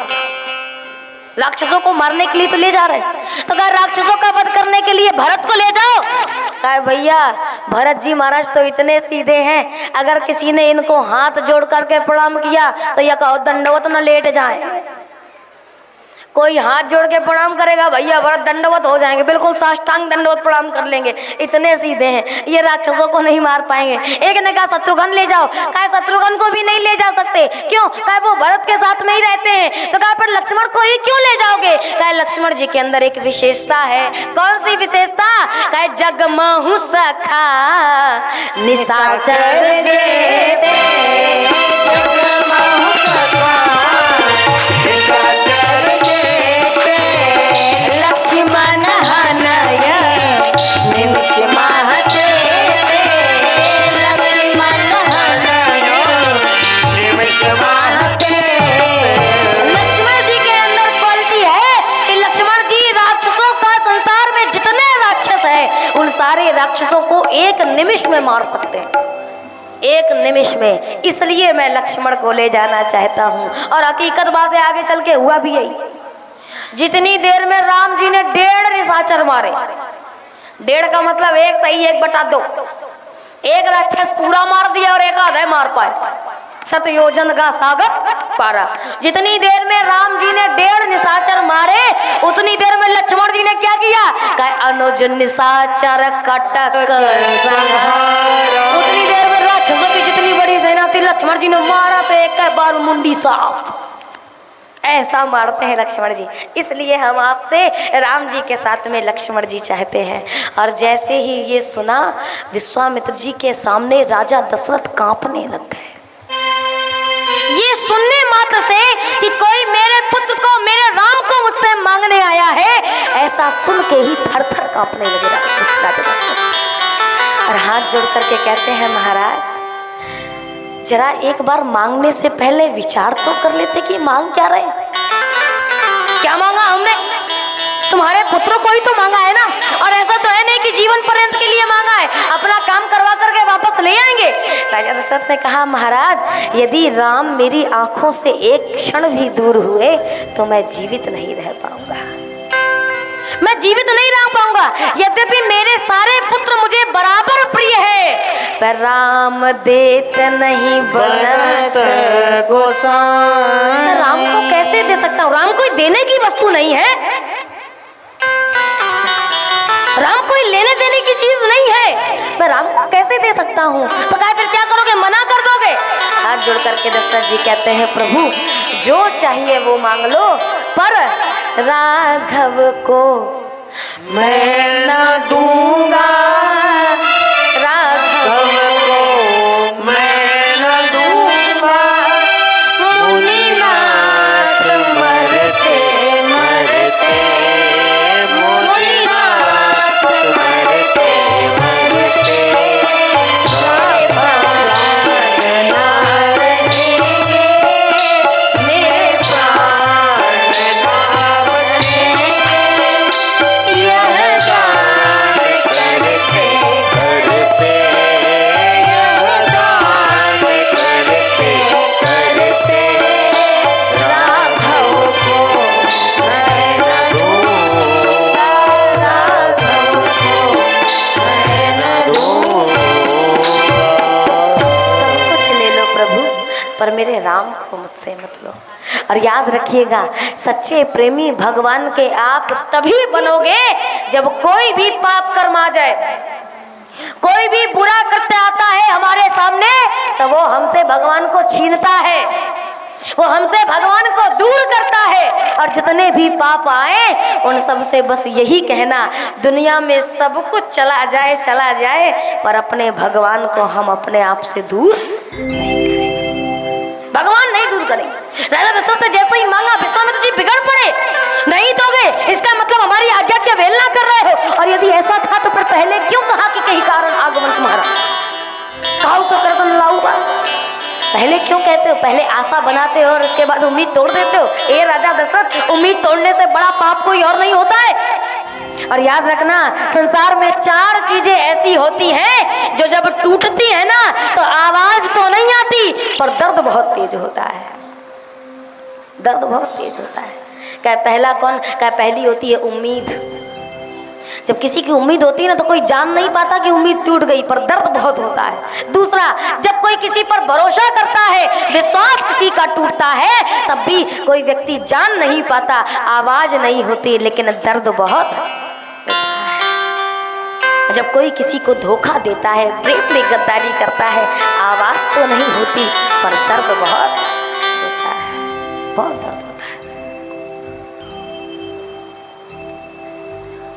राक्षसों को मारने के लिए तो ले जा रहे हैं, तो क्या राक्षसों का वध करने के लिए भरत को ले जाओ। कहा भैया भरत जी महाराज तो इतने सीधे हैं, अगर किसी ने इनको हाथ जोड़ करके प्रणाम किया तो यह कहो दंडवत न लेट जाए। कोई हाथ जोड़ के प्रणाम करेगा भैया भरत दंडवत हो जाएंगे, बिल्कुल साष्टांग दंडवत प्रणाम कर लेंगे, इतने सीधे हैं, ये राक्षसों को नहीं मार पाएंगे। एक ने कहा शत्रुघ्न ले जाओ। कहा शत्रुघ्न को भी नहीं ले जा सकते, क्यों? कहा वो भरत के साथ में ही रहते हैं। तो कहा पर लक्ष्मण को ही क्यों ले जाओगे? कहा लक्ष्मण जी के अंदर एक विशेषता है। कौन सी विशेषता? कहा जगमहु सखा निशाचर जेते, जगमहु सखा निशाचर जेते, लक्ष्मण हनय निमिष महते, लक्ष्मण हनय निमिष महते। निमिष में मार सकते हैं, एक निमिष में। इसलिए मैं लक्ष्मण को ले जाना चाहता हूँ। और हकीकत बात है, आगे चल के हुआ भी यही। जितनी देर में राम जी ने 1.5 निशाचर मारे, 1.5 का मतलब 1 सही 1/2, एक राक्षस पूरा मार दिया और एक आधा मार पाए, सतयोजन का सागर पारा। जितनी देर में राम जी ने 1.5 निशाचर मारे, उतनी देर में लक्ष्मण जी ने क्या किया, कहा अनुज निशाचर कटक संहार। उतनी देर में राक्षसों की जितनी बड़ी सेना थी, लक्ष्मण जी ने मारा तो एक बार मुंडी साफ। ऐसा मारते हैं लक्ष्मण जी। इसलिए हम आपसे राम जी के साथ में लक्ष्मण जी चाहते हैं। और जैसे ही ये सुना, विश्वामित्र जी के सामने राजा दशरथ कांपने लग गए। ये सुनने मात्र से कि कोई मेरे पुत्र को, मेरे राम को मुझसे मांगने आया है, ऐसा सुन के ही थर थर कांपने लगे राजा दशरथ। और हाथ जोड़ करके कहते हैं, महाराज जरा एक बार मांगने से पहले विचार तो कर लेते कि मांग क्या रहे। क्या मांगा हमने? तुम्हारे पुत्रों को ही तो मांगा है ना। और ऐसा तो है नहीं कि जीवन पर्यंत के लिए मांगा है, अपना काम करवा करके वापस ले आएंगे। राजा दशरथ ने कहा, महाराज यदि राम मेरी आंखों से एक क्षण भी दूर हुए तो मैं जीवित नहीं रह पाऊंगा, मैं जीवित नहीं रह पाऊंगा। यद्यपि मेरे सारे पुत्र मुझे बराबर प्रिय है, पर राम देत नहीं बनत गोसाई। राम को कैसे दे सकता हूँ? राम कोई देने की वस्तु नहीं है, राम कोई लेने देने की चीज नहीं है, मैं राम को कैसे दे सकता हूँ? तो कहा फिर क्या करोगे, मना कर दोगे? हाथ जोड़ करके दशरथ जी कहते हैं, प्रभु जो चाहिए वो मांग लो, पर राघव को मैं न दूंगा, राघव को मैं न दूंगा, मुनिनाथ मरते मरते, मुनिनाथ मरते मरते, पर मेरे राम को मुझसे मत लो। और याद रखिएगा, सच्चे प्रेमी भगवान के आप तभी बनोगे जब कोई भी पाप कर्म आ जाए, कोई भी बुरा कृत्य आता है हमारे सामने, तो वो हमसे भगवान को छीनता है, वो हमसे भगवान को दूर करता है। और जितने भी पाप आए उन सब से बस यही कहना, दुनिया में सब कुछ चला जाए, पर अपने भगवान को हम अपने आप से दूर नहीं करेंगे, भगवान नहीं दूर करेंगे। राजा दशरथ से जैसे ही मांगा, विश्वामित्र जी बिगड़ पड़े, नहीं दोगे इसका मतलब हमारी आज्ञा की अवहेलना कर रहे हो। और यदि ऐसा था तो फिर पहले क्यों कहा कि कहीं कारण आगमन तुम्हारा, कहाऊ सो कर तुम लाऊ बात, पहले क्यों कहते हो? पहले आशा बनाते हो और उसके बाद उम्मीद तोड़ देते हो। ए राजा दशरथ, उम्मीद तोड़ने से बड़ा पाप कोई और नहीं होता है। और याद रखना, संसार में 4 चीजें ऐसी होती हैं जो जब टूटती है ना तो आवाज तो नहीं आती, पर दर्द बहुत तेज होता है, दर्द बहुत तेज होता है। क्या पहला कौन? क्या पहली होती है उम्मीद। जब किसी की उम्मीद होती है ना तो कोई जान नहीं पाता कि उम्मीद टूट गई, पर दर्द बहुत होता है। दूसरा, जब कोई किसी पर भरोसा करता है, विश्वास किसी का टूटता है, तब भी कोई व्यक्ति जान नहीं पाता, आवाज नहीं होती, लेकिन दर्द बहुत। जब कोई किसी को धोखा देता है, प्रेम में गद्दारी करता है, आवाज तो नहीं होती, पर दर्द बहुत होता है, बहुत दर्द होता है।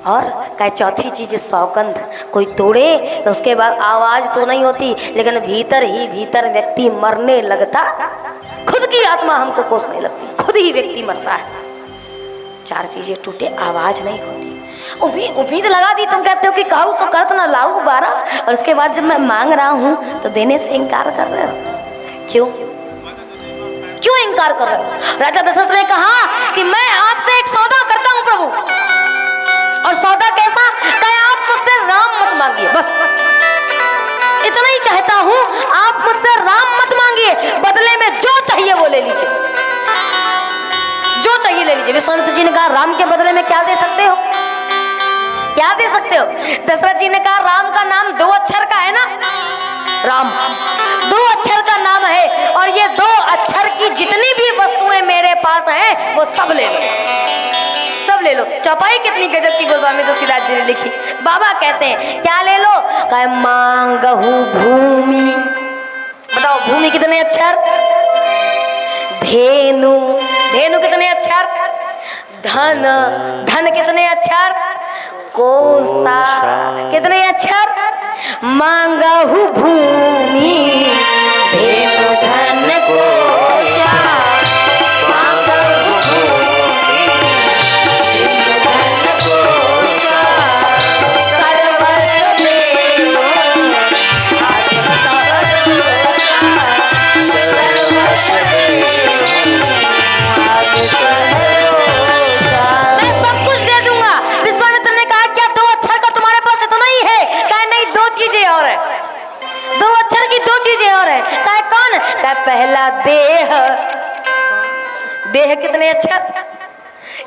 और क्या चौथी चीज सौगंध, कोई तोड़े तो उसके बाद आवाज तो नहीं होती, लेकिन भीतर ही भीतर व्यक्ति मरने लगता, खुद की आत्मा हमको कोसने लगती, खुद ही व्यक्ति मरता है। 4 चीजें टूटे, आवाज नहीं होती, उम्मीद लगा दी, तुम कहते हो कि कहूँ सो करत ना लाऊ बारा, और उसके बाद जब मैं मांग रहा हूँ तो देने से इनकार कर रहे हो। क्यों क्यों इनकार कर रहे हो? राजा दशरथ ने कहा कि मैं आपसे एक सौदा करता हूँ प्रभु। और सौदा कैसा? कहे आप मुझसे राम मत मांगिए, बस इतना ही चाहता हूँ, आप मुझसे राम मत मांगिए, बदले में जो चाहिए वो ले लीजिए, जो चाहिए ले लीजिए। विश्वामित्र जी ने कहा राम के बदले में क्या दे सकते हो, क्या दे सकते हो? दशरथ जी ने कहा राम का नाम 2 अक्षर का है ना, राम 2 अक्षर का नाम है, और ये 2 अक्षर की जितनी भी वस्तुएं मेरे पास हैं वो सब ले लो, सब ले लो। चौपाई कितनी गजब की गोस्वामी तुलसीदास जी ने लिखी। बाबा कहते हैं क्या ले लो? कहे मांगहु भूमि, बताओ भूमि कितने अक्षर? धेनु, धेनु कितने अक्षर? धन, धन कितने अक्षर? कोसा, कितने अक्षर? मांगहु भूमि धेनु धन कोसा, मांगहु भूमि धेनु धन कोसा, सर्वस्व देव मैं सब कुछ दे दूंगा। विश्वामित्र ने कहा क्या 2 अक्षर का तुम्हारे पास इतना ही है? कहा नहीं, 2 चीजें और है, 2 अक्षर की 2 चीजें और है। कहा कौन? कहा पहला देह, देह कितने अक्षर?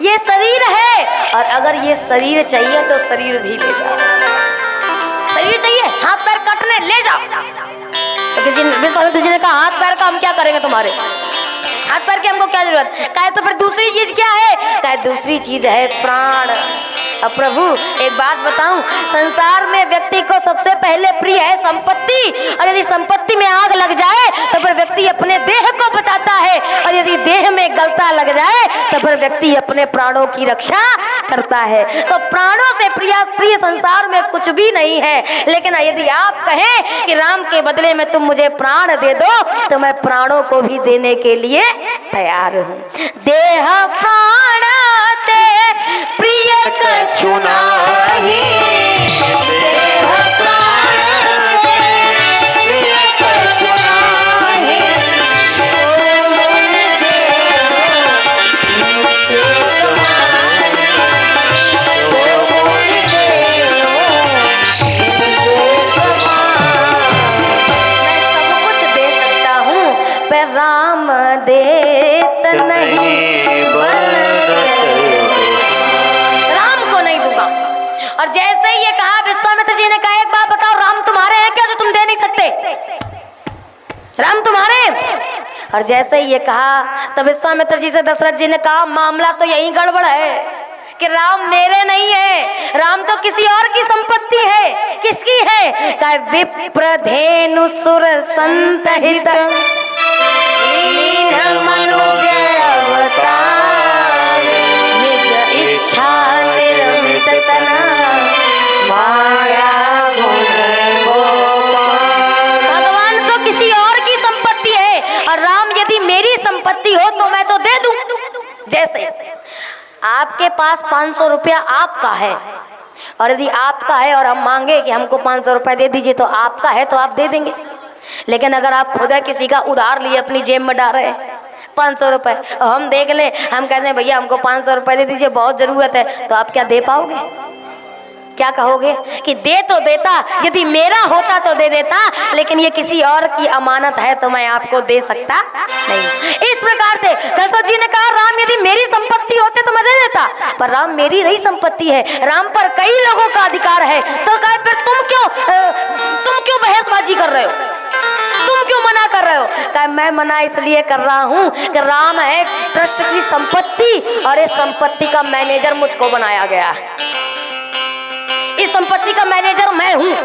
ये शरीर है, और अगर ये शरीर चाहिए तो शरीर भी ले जाओ, शरीर चाहिए, हाथ पैर काटने ले जाओ। तो किसी विश्वामित्र जी ने कहा हाथ पैर का हम क्या करेंगे तुम्हारे, हाथ पैर की हमको क्या जरूरत? कहे तो फिर दूसरी चीज क्या है? कहे दूसरी चीज है प्राण। अब प्रभु एक बात बताऊं, संसार में व्यक्ति को सबसे पहले प्रिय है संपत्ति, और यदि संपत्ति में आग लग जाए तो फिर व्यक्ति अपने देह को बचाता है, और यदि देह में गलता लग जाए तो फिर व्यक्ति अपने प्राणों की रक्षा करता है। तो प्राणों से प्रिय संसार में कुछ भी नहीं है। लेकिन यदि आप कहें कि राम के बदले में तुम मुझे प्राण दे दो, तो मैं प्राणों को भी देने के लिए तैयार हूँ। देह प्राण ते प्रिय कछु नाहि, देह प्राण ते प्रिय कछु नाहि, सो मन देव मुझसे कमाहि, सो मन देव मुझसे कमाहि। मैं सब कुछ दे सकता हूँ, पर राम देत नहीं, राम को नहीं दूंगा। और जैसे ही ये कहा, विश्वामित्र जी ने कहा एक बात बताओ, राम तुम्हारे हैं क्या जो तुम दे नहीं सकते? राम तुम्हारे? और जैसे ही ये कहा तब विश्वामित्र जी से दशरथ जी ने कहा मामला तो यही गड़बड़ है कि राम मेरे नहीं है, राम तो किसी और की संपत्ति है। किसकी है? कहा विप्र धेनु सुर संत हित लीन मनुज अवतार, निज इच्छा निर्मित तना, माया गुण गोपाल। भगवान तो किसी और की संपत्ति है, और राम यदि मेरी संपत्ति हो तो मैं तो दे दूं। जैसे आपके पास 500 रुपया आपका है, और यदि आपका है और हम मांगे कि हमको 500 रुपया दे दीजिए, तो आपका है तो आप दे देंगे। लेकिन अगर आप खुदा किसी का उधार लिए अपनी जेब में डाल रहे हैं 500 रुपए, और हम देख ले, हम कहते हैं भैया हमको 500 रुपए दे दीजिए, बहुत ज़रूरत है, तो आप क्या दे पाओगे? क्या कहोगे कि दे तो देता, यदि मेरा होता तो दे देता, लेकिन ये किसी और की अमानत है तो मैं आपको दे सकता नहीं। इस प्रकार से दशरथ जी ने कहा राम यदि मेरी संपत्ति होते तो मैं दे देता, पर राम मेरी नहीं संपत्ति है, राम पर कई लोगों का अधिकार है। तो कहा फिर तुम क्यों बहसबाजी कर रहे हो, तुम क्यों मना कर रहे हो? कहा मैं मना इसलिए कर रहा हूँ कि राम है ट्रस्ट की संपत्ति, और इस संपत्ति का मैनेजर मुझको बनाया गया है। इस संपत्ति का मैनेजर मैं हूँ,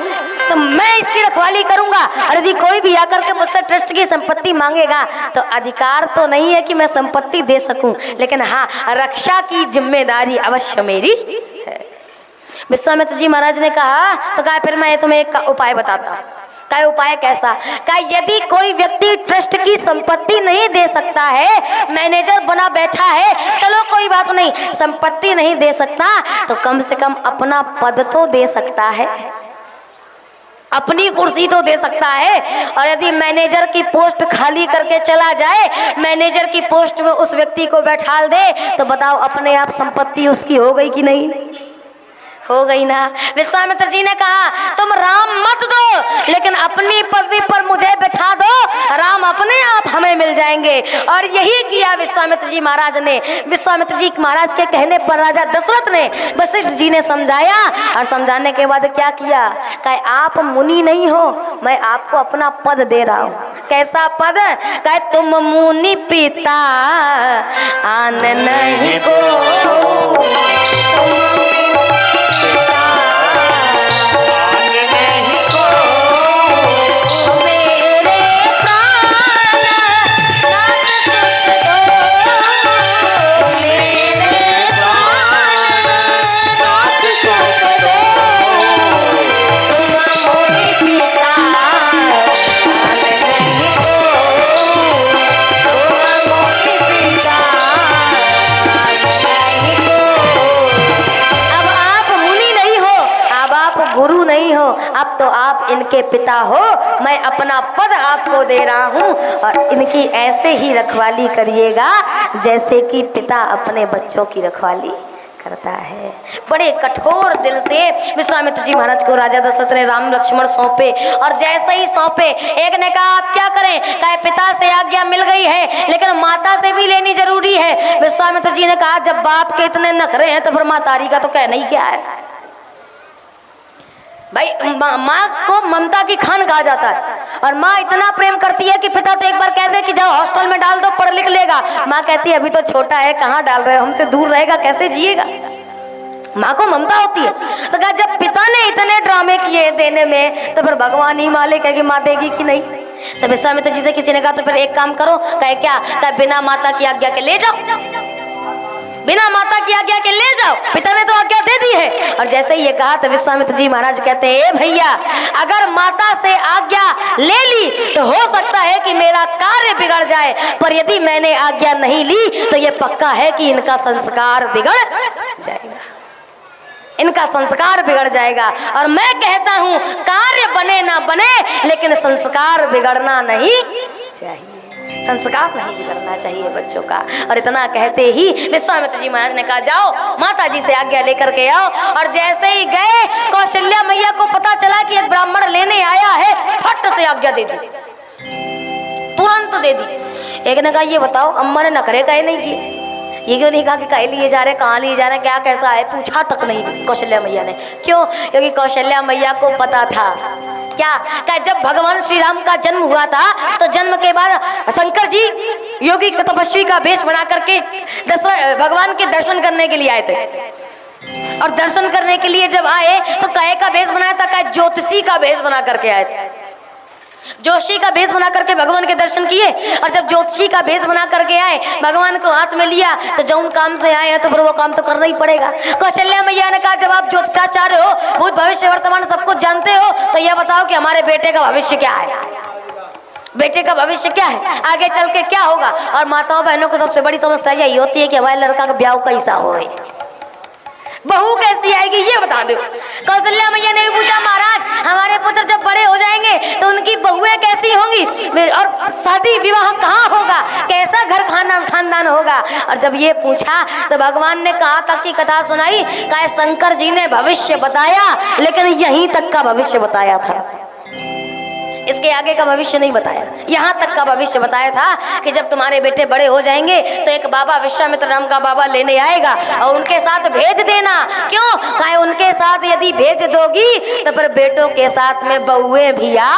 तो मैं इसकी रखवाली करूंगा। और यदि कोई भी आकर के मुझसे ट्रस्ट की संपत्ति मांगेगा तो अधिकार तो नहीं है कि मैं संपत्ति दे सकूं, लेकिन हाँ रक्षा की जिम्मेदारी अवश्य मेरी है। विश्वामित्र जी महाराज ने कहा, तो कहा फिर मैं तुम्हें एक उपाय बताता। क्या उपाय कैसा? क्या यदि कोई व्यक्ति ट्रस्ट की संपत्ति नहीं दे सकता है, मैनेजर बना बैठा है, चलो कोई बात नहीं, संपत्ति नहीं दे सकता तो कम से कम अपना पद तो दे सकता है, अपनी कुर्सी तो दे सकता है। और यदि मैनेजर की पोस्ट खाली करके चला जाए, मैनेजर की पोस्ट में उस व्यक्ति को बैठाल दे, तो बताओ अपने आप संपत्ति उसकी हो गई कि नहीं? हो गई ना। विश्वामित्र जी ने कहा तुम राम मत दो, लेकिन अपनी पदवी पर मुझे बिठा दो, राम अपने आप हमें मिल जाएंगे। और यही किया विश्वामित्र जी महाराज ने। विश्वामित्र जी महाराज के कहने पर राजा दशरथ ने वशिष्ठ जी ने समझाया, और समझाने के बाद क्या किया, कहे आप मुनि नहीं हो, मैं आपको अपना पद दे रहा हूँ। कैसा पद, कहे तुम मुनि पिता आन नहीं को, गुरु नहीं हो, अब तो आप इनके पिता हो। मैं अपना पद आपको दे रहा हूँ, और इनकी ऐसे ही रखवाली करिएगा जैसे कि पिता अपने बच्चों की रखवाली करता है। बड़े कठोर दिल से विश्वामित्र जी महाराज को राजा दशरथ ने राम लक्ष्मण सौंपे। और जैसे ही सौंपे, एक ने कहा आप क्या करें, कहे पिता से आज्ञा मिल गई है, लेकिन माता से भी लेनी जरूरी है। विश्वामित्र जी ने कहा जब बाप के इतने नखरे हैं तो फिर मातारी का तो कहना ही क्या है भाई। माँ को ममता की खान कहा जाता है, और माँ इतना प्रेम करती है कि पिता तो एक बार कहते हैं कि जाओ हॉस्टल में डाल दो, पढ़ लिख लेगा। माँ कहती है अभी तो छोटा है, कहाँ डाल रहे हो, हमसे दूर रहेगा, कैसे जिएगा। माँ को ममता होती है। तो कहा जब पिता ने इतने ड्रामे किए देने में, तो फिर भगवान ही मालिक है कि माँ देगी कि नहीं। तो विश्वामित्र जी से किसी ने कहा तो फिर एक काम करो, कहे क्या, कहे बिना माता की आज्ञा के ले जाओ, बिना माता की आज्ञा के ले जाओ, पिता ने तो आज्ञा दे दी है। और जैसे ही ये कहा तो विश्वामित्र जी महाराज कहते हैं, ए भैया अगर माता से आज्ञा ले ली तो हो सकता है कि मेरा कार्य बिगड़ जाए, पर यदि मैंने आज्ञा नहीं ली तो ये पक्का है कि इनका संस्कार बिगड़ जाएगा, इनका संस्कार बिगड़ जाएगा। और मैं कहता हूँ कार्य बने ना बने, लेकिन संस्कार बिगड़ना नहीं चाहिए, संस्कार नहीं बिगड़ना चाहिए बच्चों का। और इतना कहते ही विश्वामित्र जी महाराज ने कहा जाओ माता जी से आज्ञा लेकर के आओ। और जैसे ही गए, कौशल्या मैया को पता चला कि एक ब्राह्मण लेने आया है, फट से आज्ञा दे दी, तुरंत दे दी। एक ने कहा ये बताओ अम्मा ने नखरे कहे नहीं किए, ये क्यों नहीं कहा कि कहे लिए जा रहे, कहाँ लिए जा रहे, क्या कैसा है, पूछा तक नहीं कौशल्या मैया ने। क्यों, क्योंकि कौशल्या मैया को पता था क्या, जब भगवान श्री राम का जन्म हुआ था तो जन्म के बाद शंकर जी योगी तपस्वी का वेश बना करके भगवान के दर्शन करने के लिए आए थे। और दर्शन करने के लिए जब आए तो काहे का वेश बनाया था, कहे ज्योतिषी का वेश बना करके आए थे। जोशी का भेष बना करके भगवान के दर्शन किए। और जब ज्योतिषी का भेष बना करके आए, भगवान को हाथ में लिया, तो जौन काम से आए हैं तो फिर वो काम तो करना ही पड़ेगा। कौशल्या मैया ने कहा जब आप ज्योतिषाचार्य हो, भूत भविष्य वर्तमान सब कुछ जानते हो, तो यह बताओ कि हमारे बेटे का भविष्य क्या है, बेटे का भविष्य क्या है, आगे चल के क्या होगा। और माताओं बहनों को सबसे बड़ी समस्या यही होती है कि हमारे लड़का का ब्याह कैसा हो, बहू कैसी आएगी ये बता दो। कौशल्या मैया ने भी पूछा महाराज हमारे पुत्र जब बड़े हो जाएंगे तो उनकी बहुएं कैसी होंगी, और शादी विवाह कहाँ होगा, कैसा घर खानदान होगा। और जब ये पूछा तो भगवान ने कहा तक की कथा सुनाई, कहा शंकर जी ने भविष्य बताया, लेकिन यहीं तक का भविष्य बताया था, इसके आगे का भविष्य नहीं बताया। यहाँ तक का भविष्य बताया था कि जब तुम्हारे बेटे बड़े हो जाएंगे तो एक बाबा विश्वामित्र नाम का बाबा लेने आएगा और उनके साथ भेज देना। क्यों, कहे उनके साथ यदि भेज दोगी तो फिर बेटों के साथ में बहुएं भी आ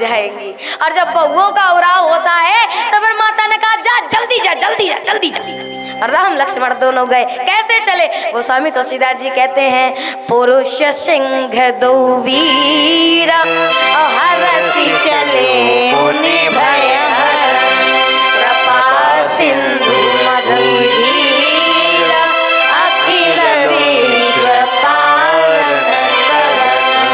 जाएंगी। और जब बहुओं का उड़ाव होता है तो फिर माता ने कहा जा जल्दी जा जल्दी जा जल्दी जा। और राम लक्ष्मण दोनों गए। कैसे चले, गोस्वामी तुलसीदास जी कहते हैं पुरुष सिंह दो वीर हरसी चले मुनि भय कृपा सिंधु मधुधीर अखिल विश्व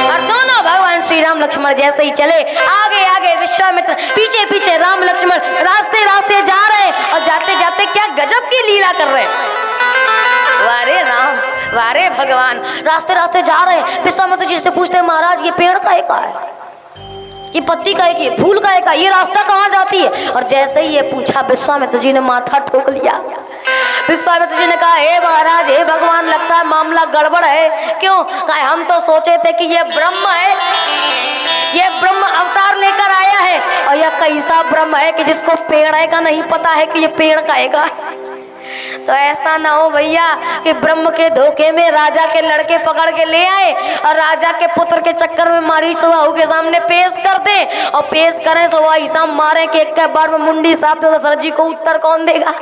और दोनों भगवान श्री राम लक्ष्मण जैसे ही चले, आगे आगे विश्वामित्र, पीछे पीछे राम लक्ष्मण रास्ते रास्ते जा रहे हैं। और जाते जाते क्या गजब की लीला कर रहे हैं, वारे राम वारे भगवान, रास्ते रास्ते जा रहे हैं। विश्वामित्र जी से पूछते हैं महाराज ये पेड़ का है, ये पत्ती का है, ये फूल का है, ये रास्ता कहाँ जाती है। और जैसे ही ये पूछा विश्वामित्र जी ने माथा ठोक लिया। विश्वामित्र जी ने कहा, हे महाराज, हे भगवान, लगता है मामला गड़बड़ है। क्यों? कहा, हम तो सोचे थे कि ये ब्रह्म है, ये ब्रह्म अवतार लेकर आया है, और यह कैसा ब्रह्म है कि जिसको पेड़ का नहीं पता है कि ये पेड़ खाएगा। तो ऐसा ना हो भैया कि ब्रह्म के धोखे में राजा के लड़के पकड़ के ले आए और राजा के पुत्र के चक्कर में मारीच बहू के सामने पेश कर दे, और पेश करें सो ऐसा मारे कि एक के बार में मुंडी साफ तो सर जी को उत्तर कौन देगा?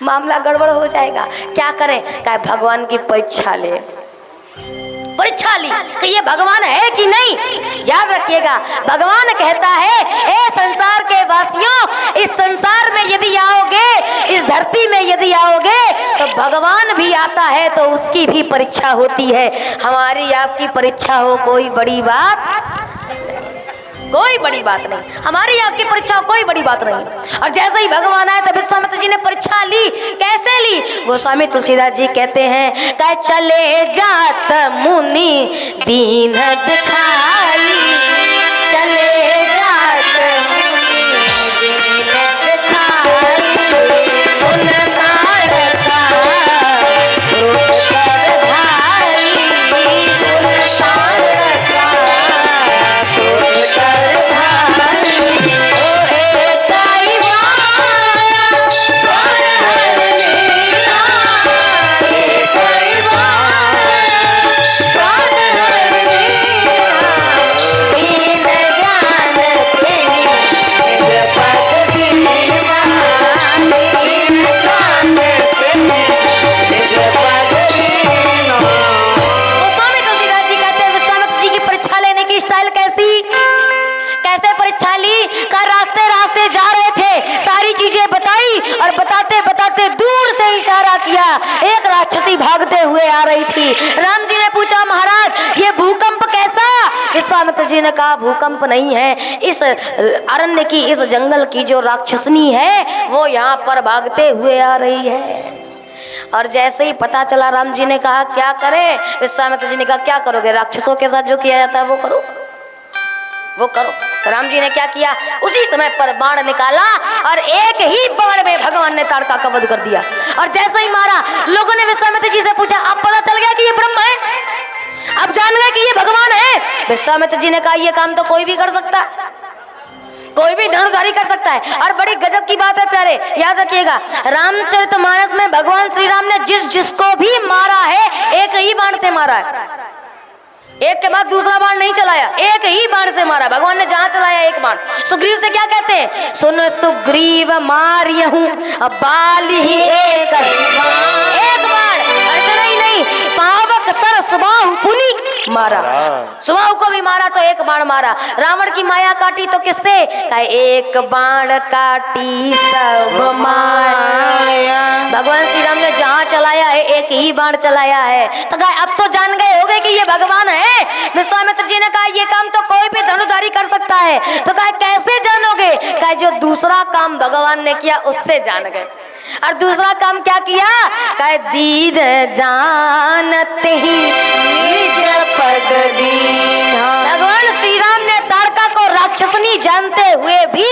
मामला गड़बड़ हो जाएगा। क्या करें? क्या भगवान की परीक्षा ले, परीक्षा ली कि ये भगवान है कि नहीं। याद रखिएगा, भगवान कहता है, ए संसार के वासियों, इस संसार में यदि आओगे, इस धरती में यदि आओगे, तो भगवान भी आता है तो उसकी भी परीक्षा होती है। हमारी आपकी परीक्षा हो कोई बड़ी बात, कोई बड़ी बात नहीं। हमारी आपकी परीक्षा कोई बड़ी बात नहीं। और जैसे ही भगवान आए तब विश्वामित्र जी ने परीक्षा ली। कैसे ली? गोस्वामी तुलसीदास जी कहते हैं, कह चले जात मुनि दीन दिखाई, चले जात मुनि दीन दिखाई, सुनता रसा रूप कर धारी, सुनता रसा रूप कर धारी, ओ एक ही बार प्राण हरने आई, एक ही बार प्राण हरने आई, दीन जानते निज पद दीवान, दीन जानते निज पद दीवान। गोस्वामी तुलसीदास जी कहते हैं, विश्वामित्र जी की परीक्षा लेने की स्टाइल कैसी, कैसे परीक्षा ली? का रास्ते रास्ते जा रहे थे, सारी चीजें बताई और बताते बताते दूर से इशारा किया, एक राक्षसी भागते हुए आ रही थी। राम जी ने पूछा, महाराज ये भूकंप कैसा? विश्वामित्र जी ने कहा, भूकंप नहीं है, इस अरण्य की, इस जंगल की जो राक्षसनी है वो यहाँ पर भागते हुए आ रही है। और जैसे ही पता चला, राम जी ने कहा, क्या करें? विश्वामित्र जी ने कहा, क्या करोगे? राक्षसों के साथ जो किया जाता है वो करो, वो करो। तो राम जी ने क्या किया? उसी समय पर बाण निकाला और एक ही बाण में भगवान ने ताड़का का वध कर दिया। और जैसे ही मारा, लोगों ने विश्वामित्र जी से पूछा, अब पता चल गया कि ये ब्रह्म है, अब जान गए कि ये भगवान है? विश्वामित्र जी ने कहा, ये काम तो कोई भी कर सकता है, कोई भी धनुर्धारी कर सकता है। और बड़ी गजब की बात है प्यारे, याद रखिएगा, रामचरितमानस में भगवान श्री राम ने जिस जिसको भी मारा है, एक ही बाण से मारा है, एक के बाद दूसरा बाण नहीं चलाया, एक ही बाण से मारा भगवान ने, जहां चलाया एक बाण। सुग्रीव से क्या कहते हैं? सुन सुग्रीव मारियहूं बाल ही एक बाण, इतना ही नहीं, पावक सर सुबाहु पुनि मारा, सुबाहु को भी मारा तो एक बाण मारा। रावण की माया काटी तो किससे? कहे एक बाण काटी सब माया। भगवान श्री राम ने जहां चलाया है एक ही बाण चलाया है। तो कहे अब तो जान गए होगे कि ये भगवान है। विश्वामित्र जी ने कहा, ये काम तो कोई भी धनुधारी कर सकता है। तो कहे कैसे जानोगे? कहे जो दूसरा काम भगवान ने किया उससे जान गए। और दूसरा काम क्या किया? कहे दीन जानते ही निज पद दीन्हा। भगवान श्री राम ने ताड़का को राक्षसनी जानते हुए भी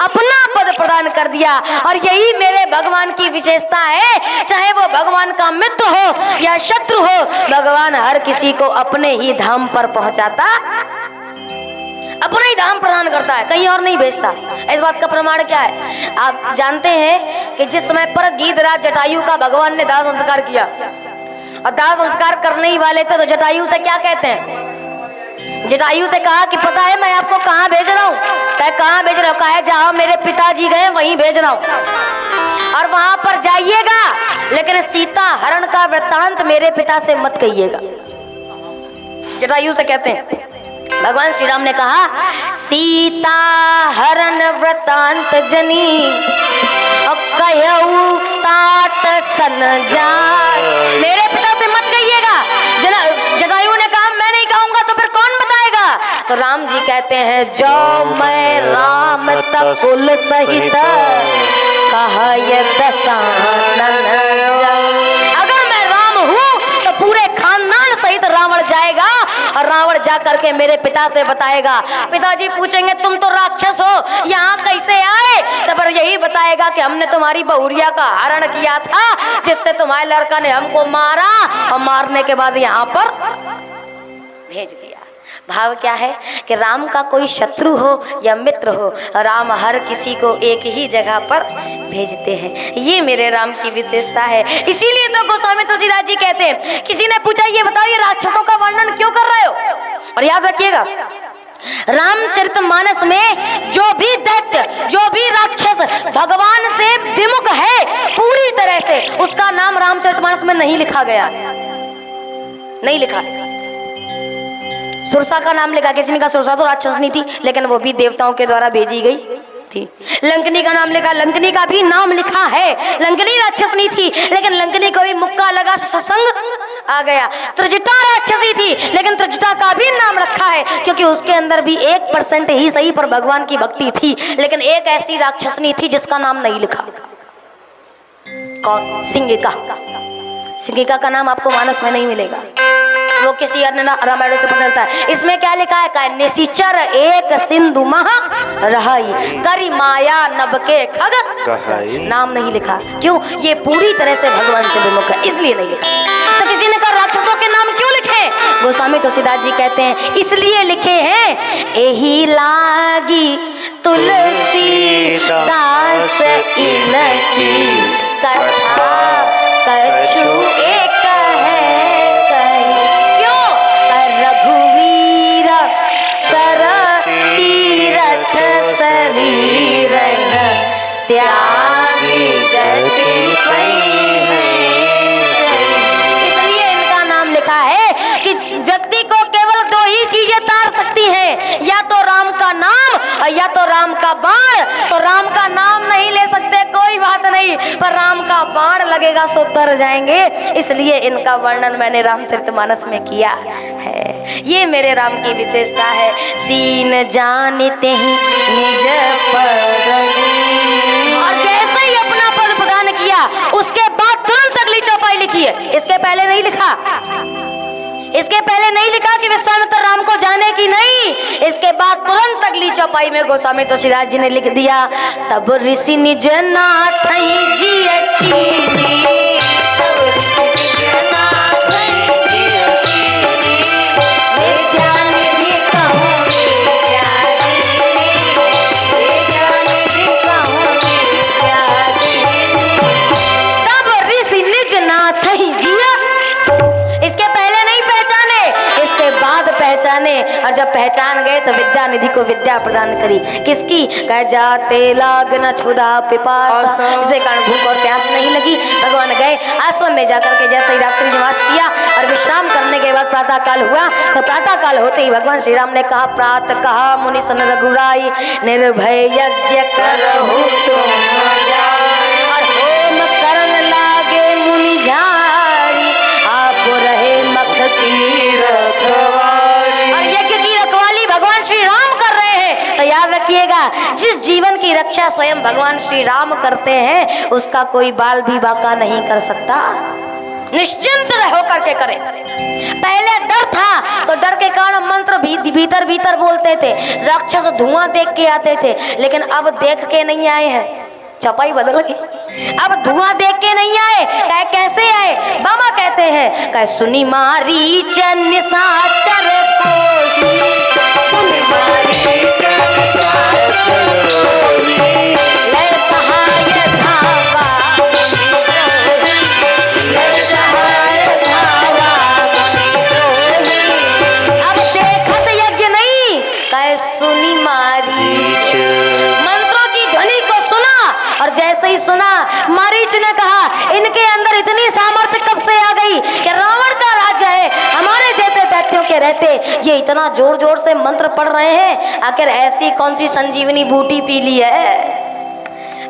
अपना पद प्रदान कर दिया। और यही मेरे भगवान की विशेषता है, चाहे वो भगवान का मित्र हो या शत्रु हो, भगवान हर किसी को अपने ही धाम पर पहुंचाता, अपना ही धाम प्रदान करता है, कहीं और नहीं भेजता। इस बात का प्रमाण क्या है? आप जानते हैं कि जिस समय पर गीधराज जटायु का भगवान ने दाह संस्कार किया, और दाह संस्कार करने ही वाले थे, तो जटायु से क्या कहते हैं? जटायु से कहा कि पता है मैं आपको कहाँ भेज रहा हूँ? कहाँ भेज रहा हूँ? कहा जहाँ मेरे पिताजी गए वहीं भेज रहा हूँ, और वहां पर जाइएगा, लेकिन सीता हरण का वृत्तांत मेरे पिता से मत कहिएगा। जटायु से कहते हैं, भगवान श्री राम ने कहा, सीता हरण वृतांत जनी और कहऊ तात सन जाय। मेरे पिता से मत कहिएगा। जटायु ने कहा, मैं नहीं कहूंगा तो फिर कौन बताएगा? तो राम जी कहते हैं, जो मैं राम तकुल सहित कहय दशानन जाय। अगर मैं राम हूं तो पूरे खानदान सहित रावण जाएगा और रावण जा करके मेरे पिता से बताएगा। पिताजी पूछेंगे तुम तो राक्षस हो, यहाँ कैसे आए? तब यही बताएगा कि हमने तुम्हारी बहुरिया का हरण किया था, जिससे तुम्हारे लड़का ने हमको मारा और मारने के बाद यहाँ पर भेज दिया। भाव क्या है कि राम का कोई शत्रु हो या मित्र हो, राम हर किसी को एक ही जगह पर भेजते हैं। ये मेरे राम की विशेषता है। इसीलिए तो गोस्वामी तुलसीदास जी कहते हैं, किसी ने पूछा ये बताओ ये राक्षसों का वर्णन क्यों कर रहे हो? और याद रखिएगा रामचरितमानस में जो भी दैत्य, जो भी राक्षस भगवान से विमुख है पूरी तरह से, उसका नाम रामचरितमानस में नहीं लिखा गया, नहीं लिखा। सुरसा का नाम लिखा, किसी ने कहा सुरसा तो राक्षसनी थी, लेकिन वो भी देवताओं के द्वारा भेजी गई थी। लंकनी का नाम लिखा, लंकनी का भी नाम लिखा है, लंकनी राक्षसनी थी, लेकिन लंकनी को भी मुक्का लगा सत्संग आ गया। त्रिजटा राक्षसी थी, लेकिन त्रिजटा का भी नाम रखा है, क्योंकि उसके अंदर भी 1% ही सही पर भगवान की भक्ति थी। लेकिन एक ऐसी राक्षसनी थी जिसका नाम नहीं लिखा। कौन? सिंगिका। सिंगिका का नाम आपको मानस में नहीं मिलेगा, वो किसी अन्य रामायण से पता चलता है। इसमें क्या लिखा है? क्या? निशिचर एक सिंधु महा रहाई, करी माया नभ के खग नाम नहीं लिखा। क्यों? ये पूरी तरह से भगवान से विमुख है, इसलिए नहीं लिखा। तो किसी ने कहा राक्षसों के नाम क्यों लिखे? गोस्वामी तुलसीदास जी कहते हैं इसलिए लिखे हैं, एही लागी तुलसी दास इनकी कथा कछु एक है कही। क्यों? रघुवीर सर तीरथ शरीर त्यागी गति इसलिए इनका नाम लिखा है कि व्यक्ति को केवल 2 ही चीजें तार सकती हैं, या तो राम का नाम और या तो राम का बाण। तो राम का नाम नहीं ले सकते कोई बात नहीं, पर राम का बाण लगेगा सो तर जाएंगे। इसलिए इनका वर्णन मैंने रामचरितमानस में किया है। ये मेरे राम की विशेषता है। दीन जानते ही निज पद, और जैसे ही अपना पद प्रदान किया उसके बाद तुरंत अगली चौपाई लिखी है। इसके पहले नहीं लिखा, इसके पहले नहीं लिखा कि विश्वामित्र राम को जाने की नहीं, इसके बाद तुरंत अगली चौपाई में गोस्वामी तुलसीदास जी ने लिख दिया, तब ऋषि निज नाथ जी पहचाने, और जब पहचान गए तो विद्या निधि को विद्या प्रदान करी। किसकी? कह जाते लाग न क्षुधा पिपासा, जिसे कारण भूख और प्यास नहीं लगी। भगवान गए आश्रम में जाकर के जैसे ही रात्रि निवास किया और विश्राम करने के बाद प्रातः काल हुआ, तो प्रातः काल होते ही भगवान श्री राम ने कहा, प्रातः कहा मुनि सन रघुराई, निर्भय यज्ञ करहु तुम जाई, और होम करन लागे मुनि झारी, आप रहे मख की रखवाली। और यज्ञ की रखवाली भगवान श्री राम कर रहे हैं। तो याद रखिएगा, जिस जीवन की रक्षा स्वयं भगवान श्री राम करते हैं उसका कोई बाल भी बाका नहीं कर सकता। निश्चिंत रहो करके करें। पहले डर था तो डर के कारण मंत्र भीतर भीतर बोलते थे, राक्षस धुआं देख के आते थे, लेकिन अब देख के नहीं आए हैं, चपाई बदल गई। अब धुआं देख के नहीं आए, कहे कैसे आए? बाबा कहते हैं, कहे सुनी मारी चन साचर कोई, सुनी मारी ले सहाय धावा, ले सहाय धावा। अब देखत यज्ञ नहीं, कहे सुनी मारी, मंत्रों की ध्वनि को सुना, और जैसे ही सुना मारीच ने कहा, इनके अंदर इतनी सामर्थ्य कब से आ गई कि रावण का राज्य है, हमारे जैसे दैत्यों के रहते ये इतना जोर जोर से मंत्र पढ़ रहे हैं, आखिर ऐसी कौन सी संजीवनी बूटी पी ली है,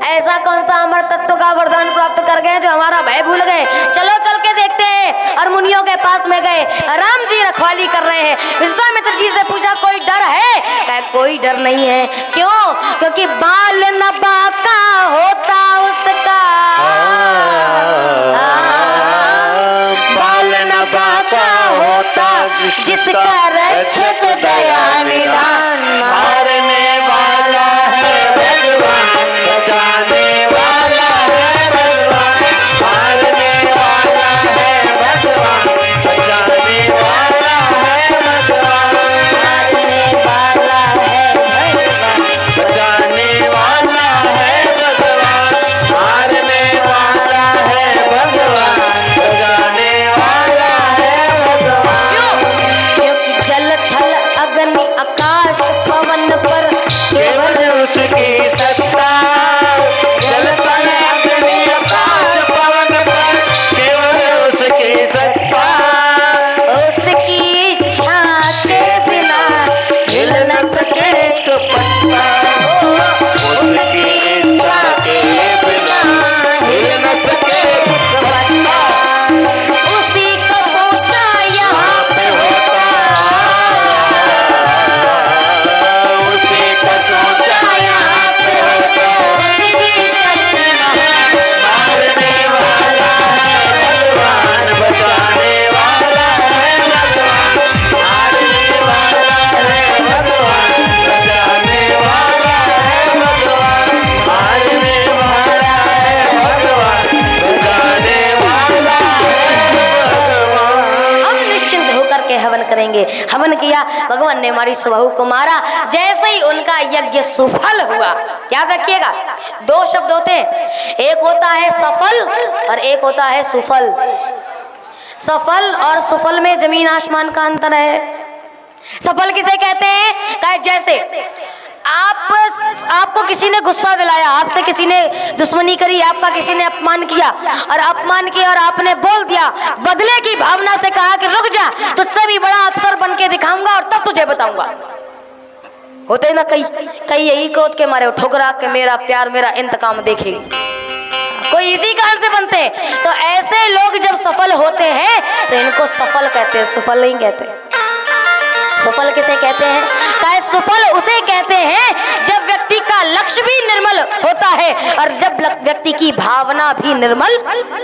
ऐसा कौन सा अमर तत्व का वरदान प्राप्त कर गए जो हमारा भय भूल गए? चलो चल के देखते हैं। और मुनियों के पास में गए, राम जी रखवाली कर रहे हैं। विश्वामित्र जी से पूछा, कोई डर है? कहा कोई डर नहीं है। क्यों? क्योंकि बाल न बाका होता उसका, बाल न बाका होता जिसका दिया, भगवान ने हमारी बहू को मारा। जैसे ही उनका यज्ञ सुफल हुआ, याद रखिएगा 2 शब्द होते हैं, एक होता है सफल और एक होता है सुफल। सफल और सुफल में जमीन आसमान का अंतर है। सफल किसे कहते हैं? कहे जैसे आपको किसी ने गुस्सा दिलाया, आपसे किसी ने दुश्मनी करी, आपका किसी ने अपमान किया और आपने बोल दिया, बदले की भावना से कहा कि रुक जा, तुझसे भी बड़ा अफसर बन के दिखाऊंगा और तब तुझे बताऊंगा। होते ना कई यही क्रोध के मारे ठुकरा के मेरा प्यार मेरा इंतकाम देखेगी, कोई इसी कारण से बनते हैं। तो ऐसे लोग जब सफल होते हैं तो इनको सफल कहते हैं, सफल नहीं कहते। सफल किसे कहते हैं? कहे सफल उसे कहते हैं जब व्यक्ति का लक्ष्य भी निर्मल होता है और जब व्यक्ति की भावना भी निर्मल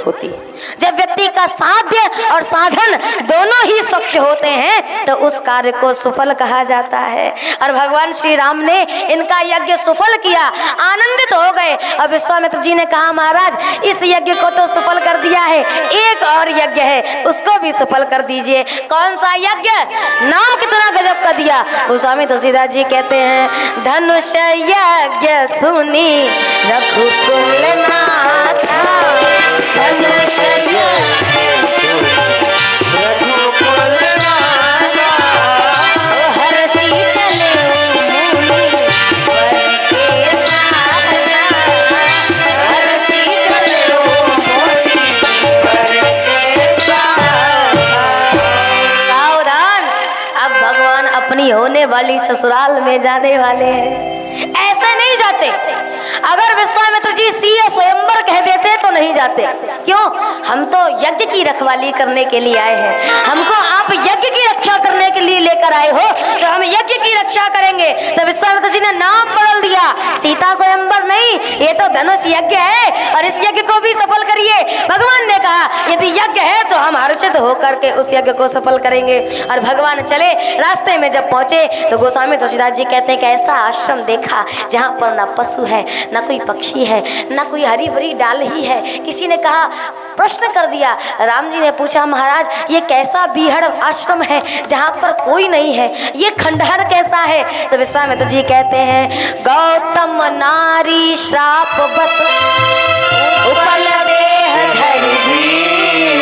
होती है। जब व्यक्ति का साध्य और साधन दोनों ही स्वच्छ होते हैं तो उस कार्य को सफल कहा जाता है। और भगवान श्री राम ने इनका यज्ञ सफल किया, आनंदित हो गए। अब विश्वामित्र जी ने कहा, महाराज इस यज्ञ को तो सफल कर दिया है, एक और यज्ञ है उसको भी सफल कर दीजिए। कौन सा यज्ञ? नाम कितना गजब का दिया। गोस्वामी तुलसीदास जी कहते हैं, धनुष यज्ञ सुनी रघुकुल नाथा, धनुष यज्ञ सुनी रघुकुल नाथा, हरषि चले मुनि वर के नाथा, हरषि चले मुनि वर के नाथा। सावधान, अब भगवान अपनी होने वाली ससुराल में जाने वाले हैं। ऐसे नहीं जाते। अगर विश्वामित्र जी सीए स्वयंवर कह देते तो नहीं जाते। क्यों? हम तो यज्ञ की रखवाली करने के लिए आए हैं, हमको आप यज्ञ की रक्षा करने के लिए लेकर आए हो तो हम यज्ञ की रक्षा करेंगे। तो विश्वामित्र जी ने नाम बदल दिया, सीता स्वयंवर नहीं, ये तो धनुष यज्ञ है और इस यज्ञ को भी सफल करिए। भगवान ने कहा यदि यज्ञ है तो हम हर्षित होकर के उस यज्ञ को सफल करेंगे। और भगवान चले, रास्ते में जब पहुंचे तो गोस्वामी तुलसीदास जी कहते हैं कि ऐसा आश्रम देखा जहाँ पर ना पशु है, ना कोई पक्षी है, ना कोई हरी भरी डाल ही है। किसी ने कहा, प्रश्न कर दिया, राम जी ने पूछा, महाराज ये कैसा बीहड़ आश्रम है जहाँ पर कोई नहीं है, ये खंडहर कैसा है? तो विश्वामित्र जी कहते हैं, गौतम नारी श्राप बस उपल देह धरि दीन,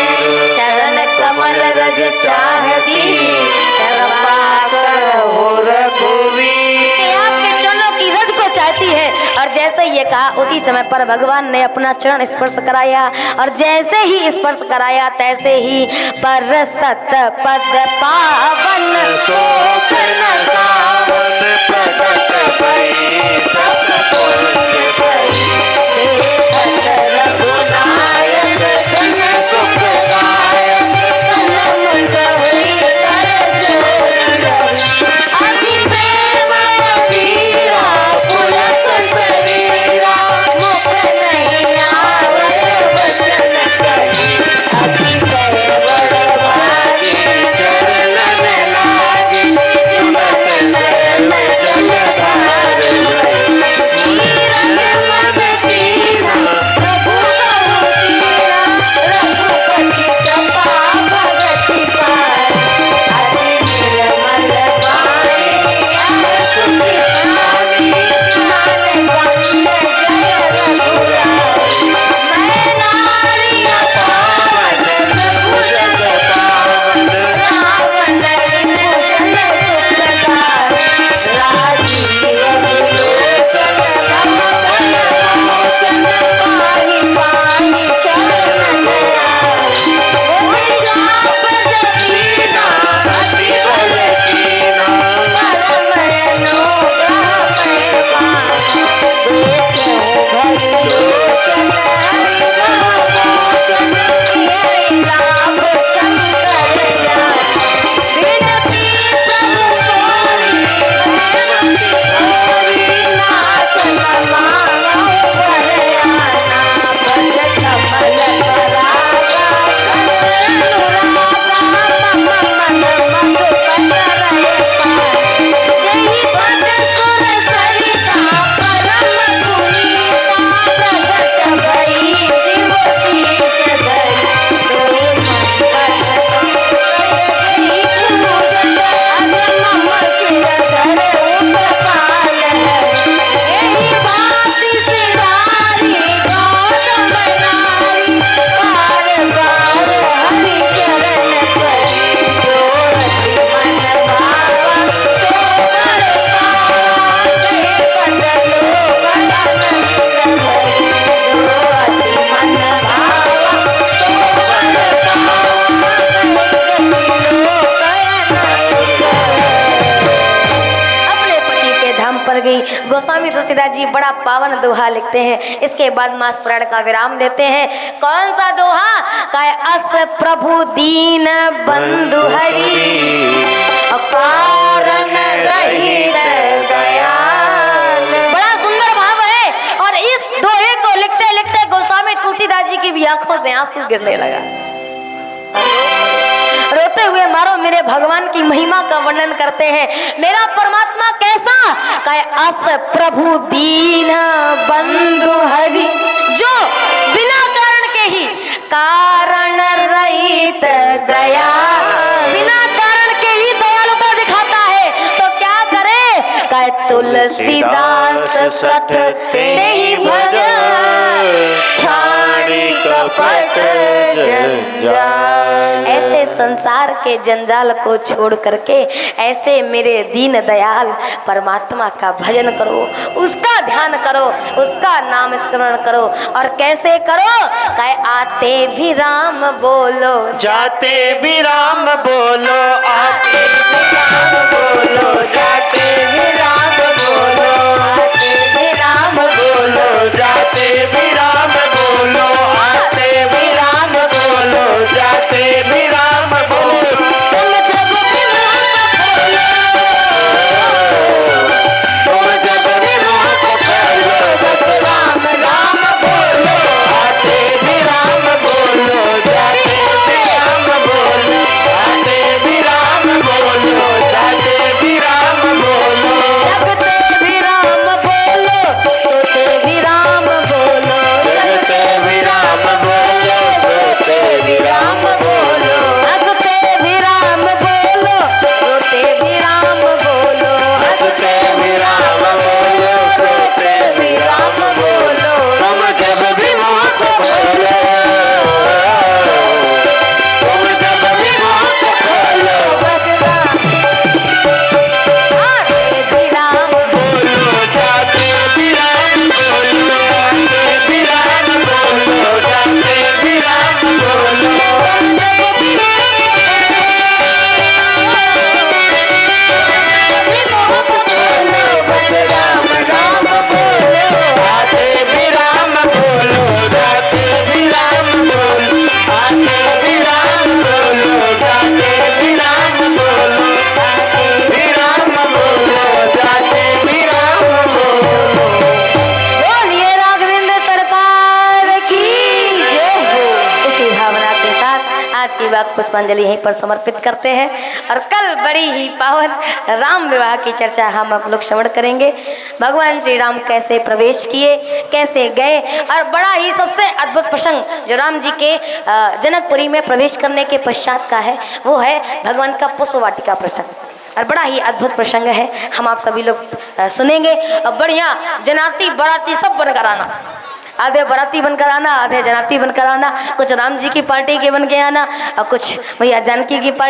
चरण कमल रज चाहती आपके चरणों की रज को चाहती है। और जैसे ये कहा उसी समय पर भगवान ने अपना चरण स्पर्श कराया और जैसे ही स्पर्श कराया तैसे ही परसत पद पावन शोक न सावन प्रकट भई सब कुछ सही शेषत रघुनायक जन सुखदायक सनम कहि कर जोर अति प्रेम वीरा पुलक शरीरा मुख नहीं आवे वचन कही अति सहवर भागी चरणन लागी चुमत नयन जलधार तीरथ मद गोस्वामी तुलसीदास जी बड़ा पावन दोहा लिखते हैं। इसके बाद मास पुराण का विराम देते हैं। कौन सा दोहा? काय अस प्रभु दीन बंधु हरि, कारण रहित दयाल। बड़ा सुंदर भाव है। और इस दोहे को लिखते लिखते गोस्वामी तुलसीदास जी की भी आंखों से आंसू गिरने लगा। रोते हुए मारो मेरे भगवान की महिमा का वर्णन करते हैं। मेरा परमात्मा कैसा? काय अस प्रभु दीन बंधु हरि, जो बिना कारण के ही कारण रहित दया, बिना कारण के ही दयालुता दिखाता है। तो क्या करे? काय तुलसीदास सठ तेहि भज, छाड़ी कपट जंजाल। ऐसे संसार के जंजाल को छोड़ करके ऐसे मेरे दीन दयाल परमात्मा का भजन करो, उसका ध्यान करो, उसका नाम स्मरण करो। और कैसे करो? कहे आते भी राम बोलो, जाते भी राम बोलो, आते भी राम बोलो, जाते भी राम बोलो, आते भी राम बोलो, जाते भी राम बोलो, आते भी राम बोलो, जाते भी राम बोलो। तुम जब भी मुँह खोलो, तुम जब भी मुँह खोलो, बस राम राम बोलो, आते भी राम बोलो, जाते भी राम बोलो, आते भी राम बोलो, जाते भी राम बोलो। जगते भी राम बोलो, सोते भी राम बोलो, जगते भी राम बोलो, सोते भी राम बोलो, हंसते भी राम बोलो, रोते भी राम बोलो, हंसते भी राम बोलो, सोते भी राम बोलो। तुम जब भी मुँह खोलो, तुम जब भी मुँह खोलो, बस राम आते भी राम बोलो, जाते भी राम बोलो, आते भी राम बोलो, जाते भी राम बोलो। तुम जब भी मुँह खोलो, बस राम राम बोलो, आते भी राम बोलो, जाते भी राम बोलो, आते भी राम बोलो, जाते भी राम बोलो, आते भी राम बोलो, जाते भी राम बोलो। बोलिए राघवेंद्र सरकार की जय हो। इसी भावना के साथ आज की बात पुष्पांजलि यहीं पर समर्पित करते हैं। और कल बड़ी ही पावन राम विवाह की चर्चा हम आप लोग श्रवण करेंगे। भगवान श्री राम कैसे प्रवेश किए, कैसे गए, और बड़ा ही सबसे अद्भुत प्रसंग जो राम जी के जनकपुरी में प्रवेश करने के पश्चात का है, वो है भगवान का पुष्प वाटिका प्रसंग। और बड़ा ही अद्भुत प्रसंग है, हम आप सभी लोग सुनेंगे। और बढ़िया जनाती बराती सब बनकर आना, आधे बराती बनकर आना, आधे जनाती बनकर आना, कुछ राम जी की पार्टी के बन के आना, और कुछ भैया जानकी की पार्टी